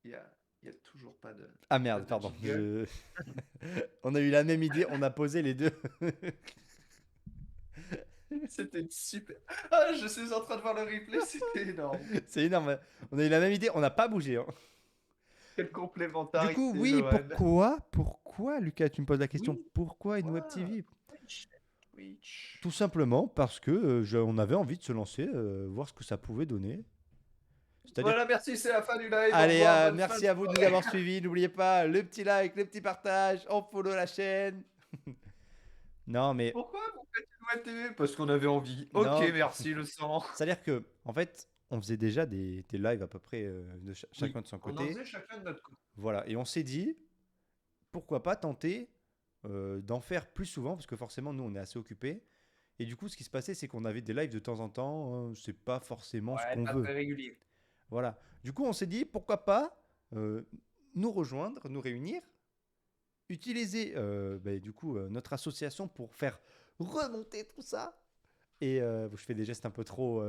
Il y a, il y a toujours pas de, Ah pas merde, de pardon. jingle. On a eu la même idée, on a posé les deux. C'était super. Ah, je suis en train de voir le replay, c'était énorme. C'est énorme. On a eu la même idée, on n'a pas bougé. Hein. Quelle Du coup, complémentarité, oui, Lohan. pourquoi, Lucas, tu me poses la question, Oui, pourquoi une web quoi? TV? Twitch. Twitch. Tout simplement parce que on avait envie de se lancer, voir ce que ça pouvait donner. C'est-à-dire, Voilà, merci, c'est la fin du live. Au allez, revoir, bonne fin merci de à vous de nous soirée. avoir suivis. N'oubliez pas le petit like, le petit partage, on follow la chaîne. Non, mais Pourquoi vous faites une web TV? Parce qu'on avait envie. Ok, non, merci, le sang. c'est-à-dire que, en fait, on faisait déjà des lives à peu près de Oui, chacun de son on en côté. faisait chacun de notre côté. Voilà, et on s'est dit, pourquoi pas tenter d'en faire plus souvent, parce que forcément, nous, on est assez occupés. Et du coup, ce qui se passait, c'est qu'on avait des lives de temps en temps, c'est pas forcément ce Ouais, qu'on pas veut. très régulier. Voilà. Du coup, on s'est dit, pourquoi pas euh, nous rejoindre, nous réunir, utiliser du coup notre association pour faire remonter tout ça. Et je fais des gestes un peu trop,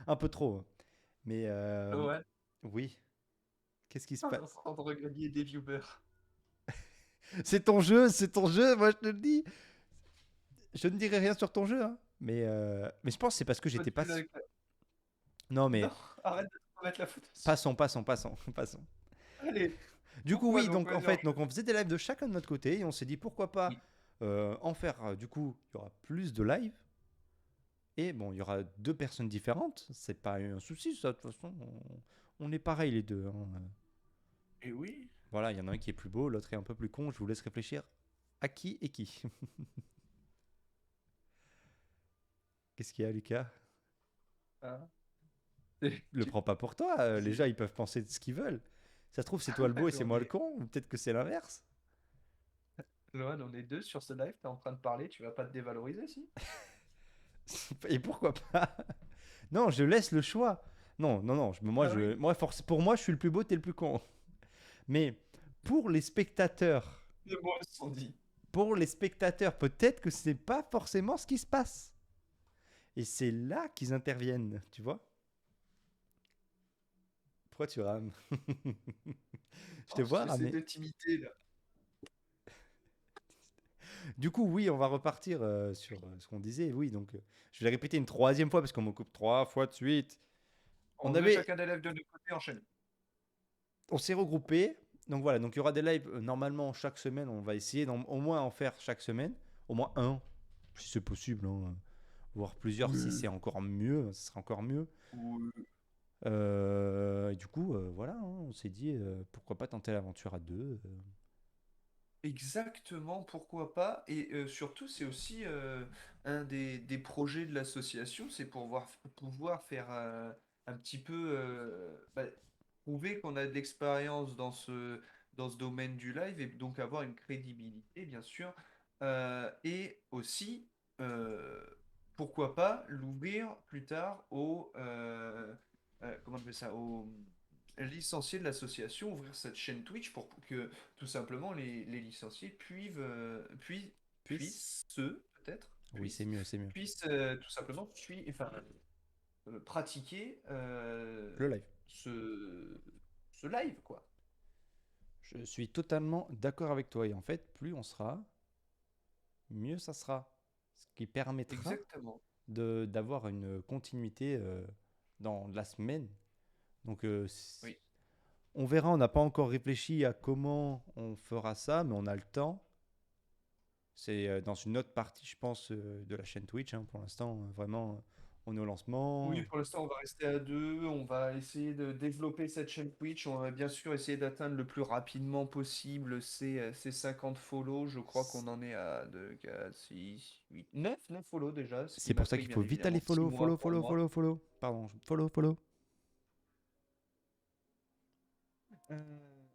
un peu trop. Hein. Mais Ouais, oui, qu'est-ce qui se passe? rendre gagner des viewers. C'est ton jeu, moi je te le dis. Je ne dirai rien sur ton jeu, hein. Mais je pense que c'est parce que j'étais pas. Continue avec la- Non, Non, mais arrête de te mettre la photo. passons. Allez, Du coup, pourquoi oui, donc donc en vas-y, fait, donc on faisait des lives de chacun de notre côté et on s'est dit pourquoi pas Oui. en faire. Du coup, il y aura plus de lives. Et bon, il y aura 2 personnes différentes. C'est pas un souci, ça. De toute façon, on est pareil les deux, hein. Et oui. Voilà, il y en a un qui est plus beau, l'autre est un peu plus con. Je vous laisse réfléchir à qui et qui. Qu'est-ce qu'il y a, Lucas? Hein. Le prends pas pour toi. Les C'est- gens, ils peuvent penser de ce qu'ils veulent. Ça se trouve, c'est toi le beau et c'est On moi le est... con. Ou peut-être que c'est l'inverse. Lohan, on est deux sur ce live, t'es en train de parler, tu vas pas te dévaloriser, si? Et pourquoi pas? Non, je laisse le choix. Non, non, non. Ah oui. Pour moi, je suis le plus beau, t'es le plus con. Mais pour les spectateurs, Les mots sont dits. peut-être que c'est pas forcément ce qui se passe. Et c'est là qu'ils interviennent, tu vois? Pourquoi tu rames? Je te Oh, vois j'essaie ramer. de t'imiter, là. Du coup, oui, on va repartir sur ce qu'on disait. Oui, donc je vais répéter une 3e fois parce qu'on me coupe 3 fois de suite. On veut chacun des lives de notre côté, enchaîne. On s'est regroupés. Donc voilà, donc il y aura des lives normalement chaque semaine. On va essayer au moins en faire chaque semaine. Au moins un, si c'est possible, hein. Voire plusieurs si c'est encore mieux. Ce sera encore mieux. Oui. Et du coup, voilà, hein, on s'est dit pourquoi pas tenter l'aventure à deux. Exactement, pourquoi pas. Et surtout, c'est aussi un des projets de l'association, c'est pouvoir faire un petit peu prouver qu'on a de l'expérience dans ce domaine du live et donc avoir une crédibilité, bien sûr. Et aussi, euh, pourquoi pas l'ouvrir plus tard comment on appelle ça, aux licenciés de l'association, ouvrir cette chaîne Twitch pour que tout simplement les licenciés Puisse. Oui, c'est mieux, c'est mieux. puissent tout simplement pratiquer Le live. ce live, quoi. Je suis totalement d'accord avec toi. Et en fait, plus on sera, mieux ça sera. Ce qui permettra Exactement. d'avoir une continuité dans la semaine. Donc, Oui. on verra. On n'a pas encore réfléchi à comment on fera ça, mais on a le temps. C'est dans une autre partie, je pense, de la chaîne Twitch, hein. Pour l'instant, vraiment, on est au Oui, lancement. pour l'instant, on va rester à deux. On va essayer de développer cette chaîne Twitch. On va bien sûr essayer d'atteindre le plus rapidement possible ces 50 follow. Je crois qu'on en est à 2, 4, 6, 8, 9 follow déjà. Ce qui C'est m'a pour ça pris, qu'il bien faut vite aller évidemment, 6 follow, follow, mois pour follow, moi. follow, follow. Pardon, follow, follow.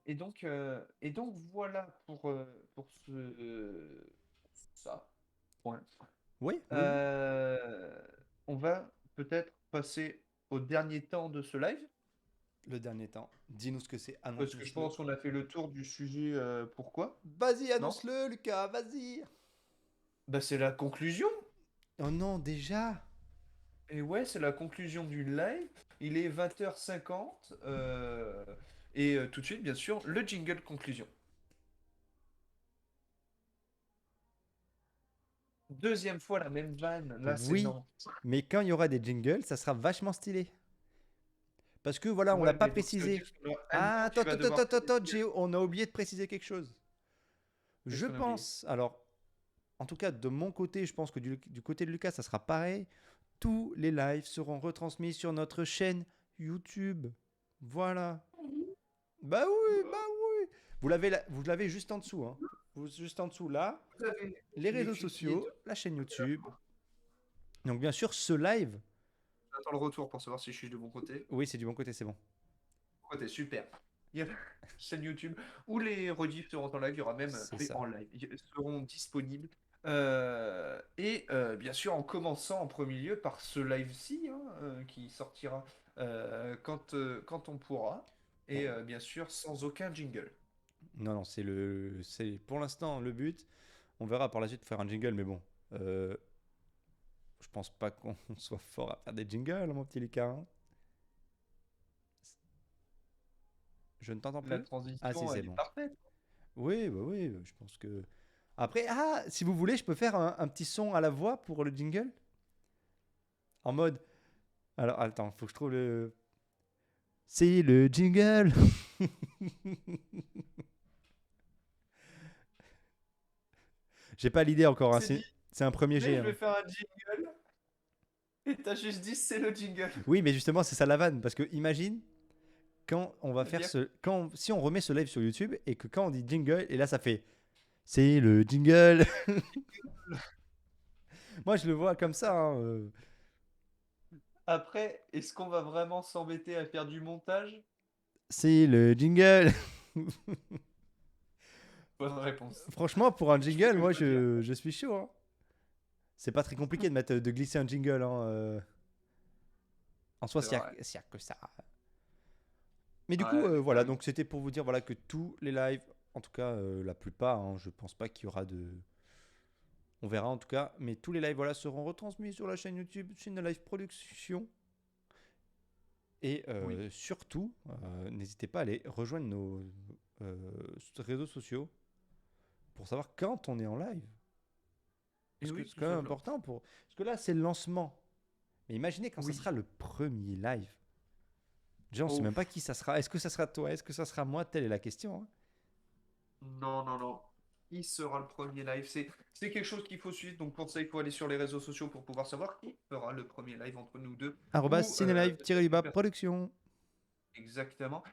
Et donc voilà pour ça. Point. Oui, oui, oui. Euh, on va peut-être passer au dernier temps de ce live. Le dernier temps. Dis-nous ce que c'est, Parce que je annonce-le. pense qu'on a fait le tour du sujet. Pourquoi? Vas-y, Non? annonce-le, Lucas, vas-y. Bah, c'est la conclusion. Oh non, déjà. Et ouais, c'est la conclusion du live. Il est 20h50. Et tout de suite, bien sûr, le jingle conclusion. Deuxième fois la même vanne. Là, c'est Oui, non. mais quand il y aura des jingles, ça sera vachement stylé. Parce que voilà, on l'a Ouais, pas mais donc ça veut précisé. dire qu'il y aura un nom Ah, que tu vas devoir attends, préciser. On a oublié de préciser quelque chose. Qu'est-ce Je qu'on a oublié? pense, alors, en tout cas de mon côté, je pense que du côté de Lucas, ça sera pareil. Tous les lives seront retransmis sur notre chaîne YouTube. Voilà. Bah oui, bah oui. Vous l'avez juste en dessous, hein. Juste en dessous là, Vous avez les les réseaux cliquer. sociaux, la chaîne YouTube. Donc bien sûr, ce live, J'attends le retour pour savoir si je suis de bon côté. oui, c'est du bon côté, c'est bon. Bon côté, super. Il y a la chaîne YouTube où les rediffs seront en live. Il y aura même C'est les ça. en live. Ils seront disponibles. Bien sûr, en commençant en premier lieu par ce live-ci hein, qui sortira quand on pourra. Et Bon, bien sûr, sans aucun jingle. non, non, c'est pour l'instant le but. On verra par la suite faire un jingle, mais bon, je pense pas qu'on soit fort à faire des jingles, mon petit Lucas, hein. Je ne t'entends La plus? Ah si, transition, c'est elle est bon. parfaite. Oui, bah oui, je pense que. Après, ah, si vous voulez, je peux faire un petit son à la voix pour le jingle. En mode. Alors, attends, faut que je trouve le. C'est le jingle. J'ai pas l'idée encore, hein. C'est dit. C'est un premier Mais jet, je vais hein. faire un jingle. Et t'as juste dit c'est le jingle. Oui, mais justement, c'est ça la vanne. Parce que imagine quand on va faire Bien. si on remet ce live sur YouTube et que quand on dit jingle, et là ça fait c'est le jingle. Moi, je le vois comme ça, hein, Après, est-ce qu'on va vraiment s'embêter à faire du montage? c'est le jingle. Bonne réponse. Franchement, pour un Je jingle, moi, peux dire. je suis chaud, hein. C'est pas très compliqué de glisser un jingle, hein. En soi, C'est s'il y, vrai. s'il y a que ça. Mais du coup, Ouais, voilà, totalement. donc c'était pour vous dire voilà, que tous les lives, en tout cas la plupart, hein, je pense pas qu'il y aura de. On verra en tout cas, mais tous les lives voilà, seront retransmis sur la chaîne YouTube Chaîne Live Production. Et Oui. surtout, n'hésitez pas à aller rejoindre nos réseaux sociaux pour savoir quand on est en live. Et Parce que oui, c'est tout quand même simplement. important pour. Parce que là, c'est le lancement. Mais imaginez quand ça Oui. sera le premier live. Déjà, on sait Oh. même pas qui ça sera. Est-ce que ça sera toi? Est-ce que ça sera moi? Telle est la question, hein. Non, non, non. Qui sera le premier live? C'est quelque chose qu'il faut suivre. Donc pour ça, il faut aller sur les réseaux sociaux pour pouvoir savoir qui fera le premier live entre nous deux. Arrobas Ou peut-être une Cinélive-du-bas personne. production. Exactement.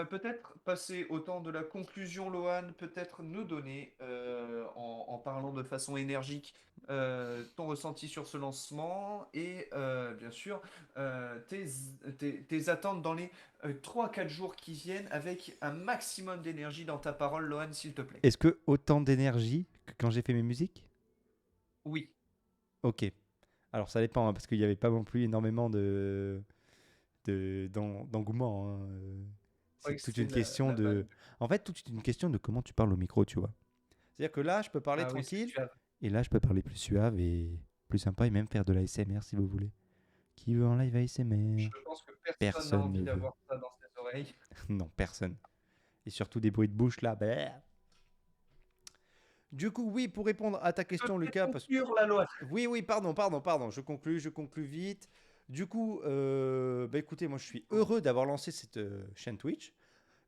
Peut-être passer au temps de la conclusion, Lohan, peut-être nous donner, en parlant de façon énergique, ton ressenti sur ce lancement et bien sûr tes attentes dans les 3-4 jours qui viennent avec un maximum d'énergie dans ta parole, Lohan, s'il te plaît. Est-ce que autant d'énergie que quand j'ai fait mes musiques? Oui. Ok. Alors ça dépend, hein, parce qu'il n'y avait pas non plus énormément d'engouement, hein. Ouais, C'est que toute c'était une question la de. vanne. En fait, toute une question de comment tu parles au micro, tu vois. C'est-à-dire que là, je peux parler Ah oui, c'est tranquille, suave. et là, je peux parler plus suave et plus sympa, et même faire de la l'ASMR si vous voulez. Qui veut en live ASMR? Je pense que personne n'a Personne envie ne veut. d'avoir ça dans ses oreilles. Non, personne. Et surtout des bruits de bouche là. Bah. Du coup, oui, pour répondre à ta Tu peux question, peut-être Lucas, parce que. conclure la loi. Oui, oui, pardon. Je conclus vite. Du coup, bah écoutez, moi je suis heureux d'avoir lancé cette chaîne Twitch.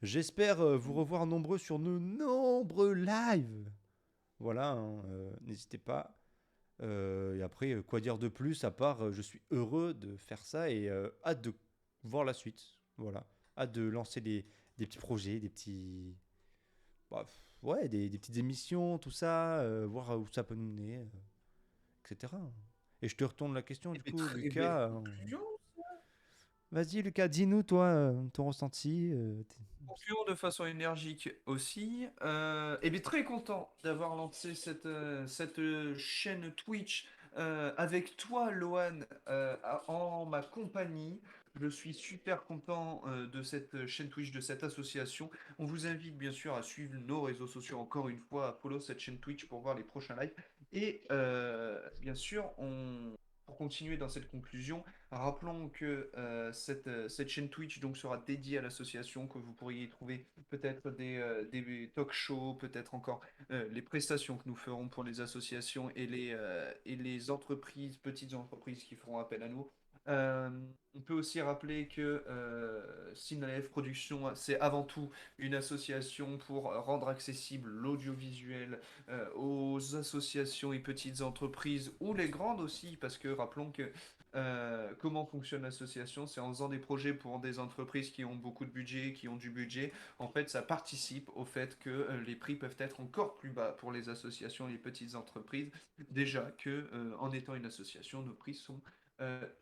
J'espère vous revoir nombreux sur nos nombreux lives. Voilà, hein, n'hésitez pas. Et après, quoi dire de plus à part, je suis heureux de faire ça et hâte de voir la suite. Voilà, hâte de lancer des petits projets, des petits, bah, ouais, des petites émissions, tout ça, voir où ça peut nous mener, etc. Et je te retourne la question Eh du bien, coup, très belle Lucas. conclusion. Vas-y, Lucas, dis-nous toi ton ressenti. Concluons de façon énergique aussi. Et bien, très content d'avoir lancé cette chaîne Twitch avec toi, Lohan, en ma compagnie. Je suis super content de cette chaîne Twitch, de cette association. On vous invite bien sûr à suivre nos réseaux sociaux encore une fois, à follow cette chaîne Twitch pour voir les prochains lives. Et bien sûr, pour continuer dans cette conclusion, rappelons que cette chaîne Twitch donc sera dédiée à l'association, que vous pourriez y trouver peut-être des talk shows, peut-être encore les prestations que nous ferons pour les associations et les entreprises, petites entreprises qui feront appel à nous. Euh, on peut aussi rappeler que Synalef Production, c'est avant tout une association pour rendre accessible l'audiovisuel aux associations et petites entreprises, ou les grandes aussi, parce que rappelons que comment fonctionne l'association? C'est en faisant des projets pour des entreprises qui ont beaucoup de budget, qui ont du budget. En fait, ça participe au fait que les prix peuvent être encore plus bas pour les associations et les petites entreprises. Déjà que, en étant une association, nos prix sont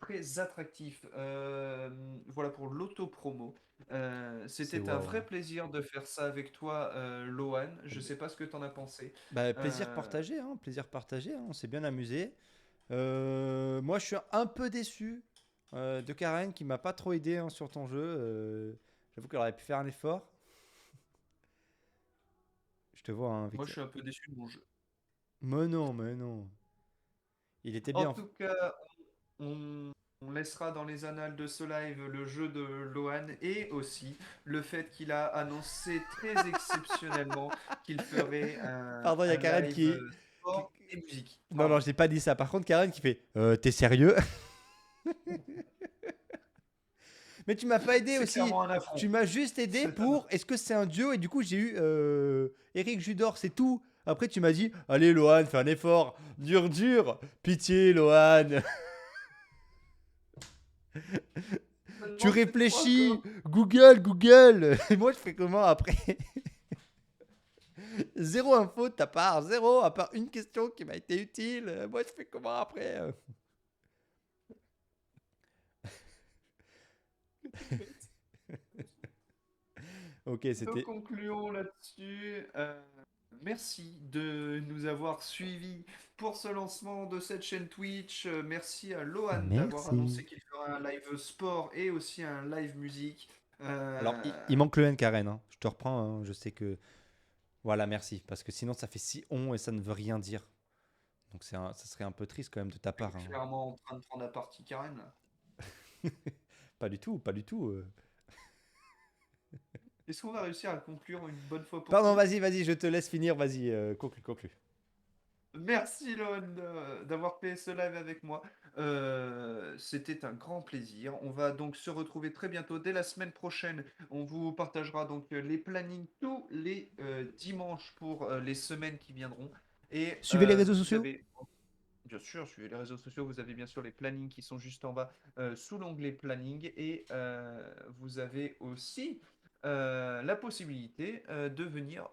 très attractifs. Voilà pour l'autopromo. C'est C'était un waouh, vrai hein. plaisir de faire ça avec toi, Lohan. Je sais pas ce que tu en as pensé. Bah, plaisir Euh, partagé, hein, plaisir partagé, hein, on s'est bien amusé. Moi, je suis un peu déçu de Karen qui m'a pas trop aidé hein, sur ton jeu. J'avoue qu'elle aurait pu faire un effort. Je te vois hein, avec Moi, je ça. suis un peu déçu de mon jeu. Mais non, mais non. Il était En bien. tout cas, on laissera dans les annales de ce live le jeu de Lohan et aussi le fait qu'il a annoncé très exceptionnellement qu'il ferait Pardon, il y a un Karen live qui. sport et musique. Non, non, Pardon. je n'ai pas dit ça. Par contre, Karen qui fait t'es sérieux? Mais tu m'as pas aidé C'est aussi. clairement un affront. Tu m'as juste aidé C'est pour est-ce que c'est un duo? Et du coup, j'ai eu Eric Judor, c'est tout. Après, tu m'as dit allez, Lohan, fais un effort. Dur, dur. Pitié, Lohan. Tu réfléchis, Google, Google. Et moi, je fais comment après? Zéro info de ta part, zéro, à part une question qui m'a été utile. Moi, je fais comment après? Ok, Nous c'était. concluons là-dessus. Merci de nous avoir suivis pour ce lancement de cette chaîne Twitch. Merci à Lohan d'avoir Merci. annoncé qu'il fera un live sport et aussi un live musique. Alors, il manque le N, Karen, hein. Je te reprends, hein. Je sais que. Voilà, merci. Parce que sinon, ça fait si on et ça ne veut rien dire. Donc, ça serait un peu triste quand même de ta est part, hein. clairement en train de prendre la partie Karen là. Pas du tout, pas du tout. Est-ce qu'on va réussir à conclure une bonne fois pour Pardon, toutes? vas-y, je te laisse finir. Vas-y, conclue. Merci Lohan d'avoir fait ce live avec moi. C'était un grand plaisir. On va donc se retrouver très bientôt. Dès la semaine prochaine, on vous partagera donc les plannings tous les dimanches pour les semaines qui viendront. Et Suivez les réseaux vous sociaux. avez, bien sûr, suivez les réseaux sociaux. Vous avez bien sûr les plannings qui sont juste en bas sous l'onglet planning. Et vous avez aussi la possibilité de venir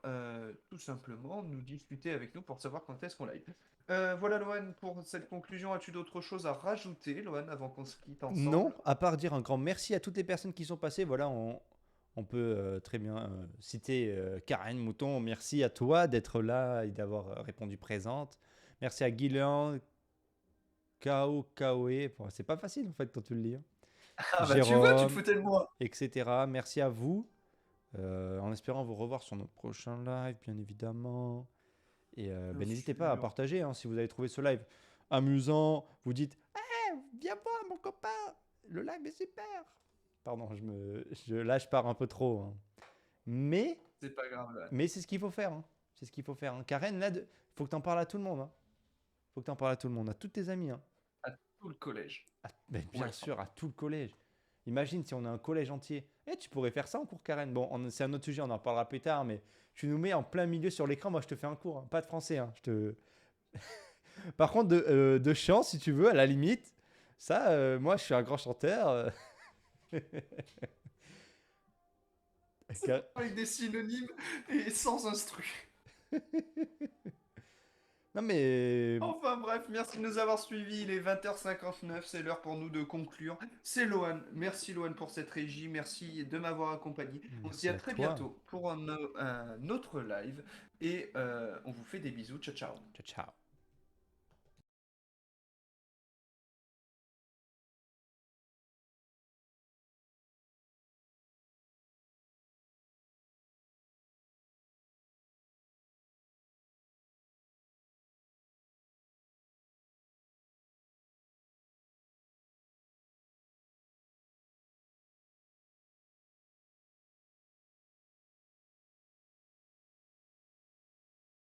tout simplement nous discuter avec nous pour savoir quand est-ce qu'on live. Voilà, Lohan, pour cette conclusion, as-tu d'autres choses à rajouter, Lohan, avant qu'on se quitte Non, ensemble? à part dire un grand merci à toutes les personnes qui sont passées. Voilà, on peut très bien citer Karen Mouton. Merci à toi d'être là et d'avoir répondu présente. Merci à Guylain, Kao, Kaoé. Bon, c'est pas facile en fait quand tu le lis, hein. Ah bah tu vois, tu te Jérôme, foutais de moi. etc. Merci à vous. En espérant vous revoir sur notre prochain live, bien évidemment. Et Bien ben, n'hésitez pas à sûr. partager hein, si vous avez trouvé ce live amusant. Vous dites, viens voir mon copain, le live est super. Pardon, là je pars un peu trop, hein. Mais, C'est pas grave, Lohan. mais c'est ce qu'il faut faire, hein. C'est ce qu'il faut faire, hein. Karen, là, faut que tu en parles à tout le monde, hein. Faut que tu en parles à tout le monde, à tous tes amis, hein. À tout le collège. Ben, bien Ouais. sûr, à tout le collège. Imagine si on a un collège entier. Tu pourrais faire ça en cours, Karen. Bon, c'est un autre sujet, on en parlera plus tard, mais tu nous mets en plein milieu sur l'écran. Moi, je te fais un cours, hein. Pas de français, hein. Par contre, de chant, si tu veux, à la limite, ça, moi, je suis un grand chanteur. Car- Avec des synonymes et sans instru. Non, mais. Enfin bref, merci de nous avoir suivis. Il est 20h59, c'est l'heure pour nous de conclure. C'est Lohan. Merci Lohan pour cette régie. Merci de m'avoir accompagné. On se dit Merci à à très toi. bientôt pour un autre live. Et on vous fait des bisous. Ciao, ciao. Ciao, ciao.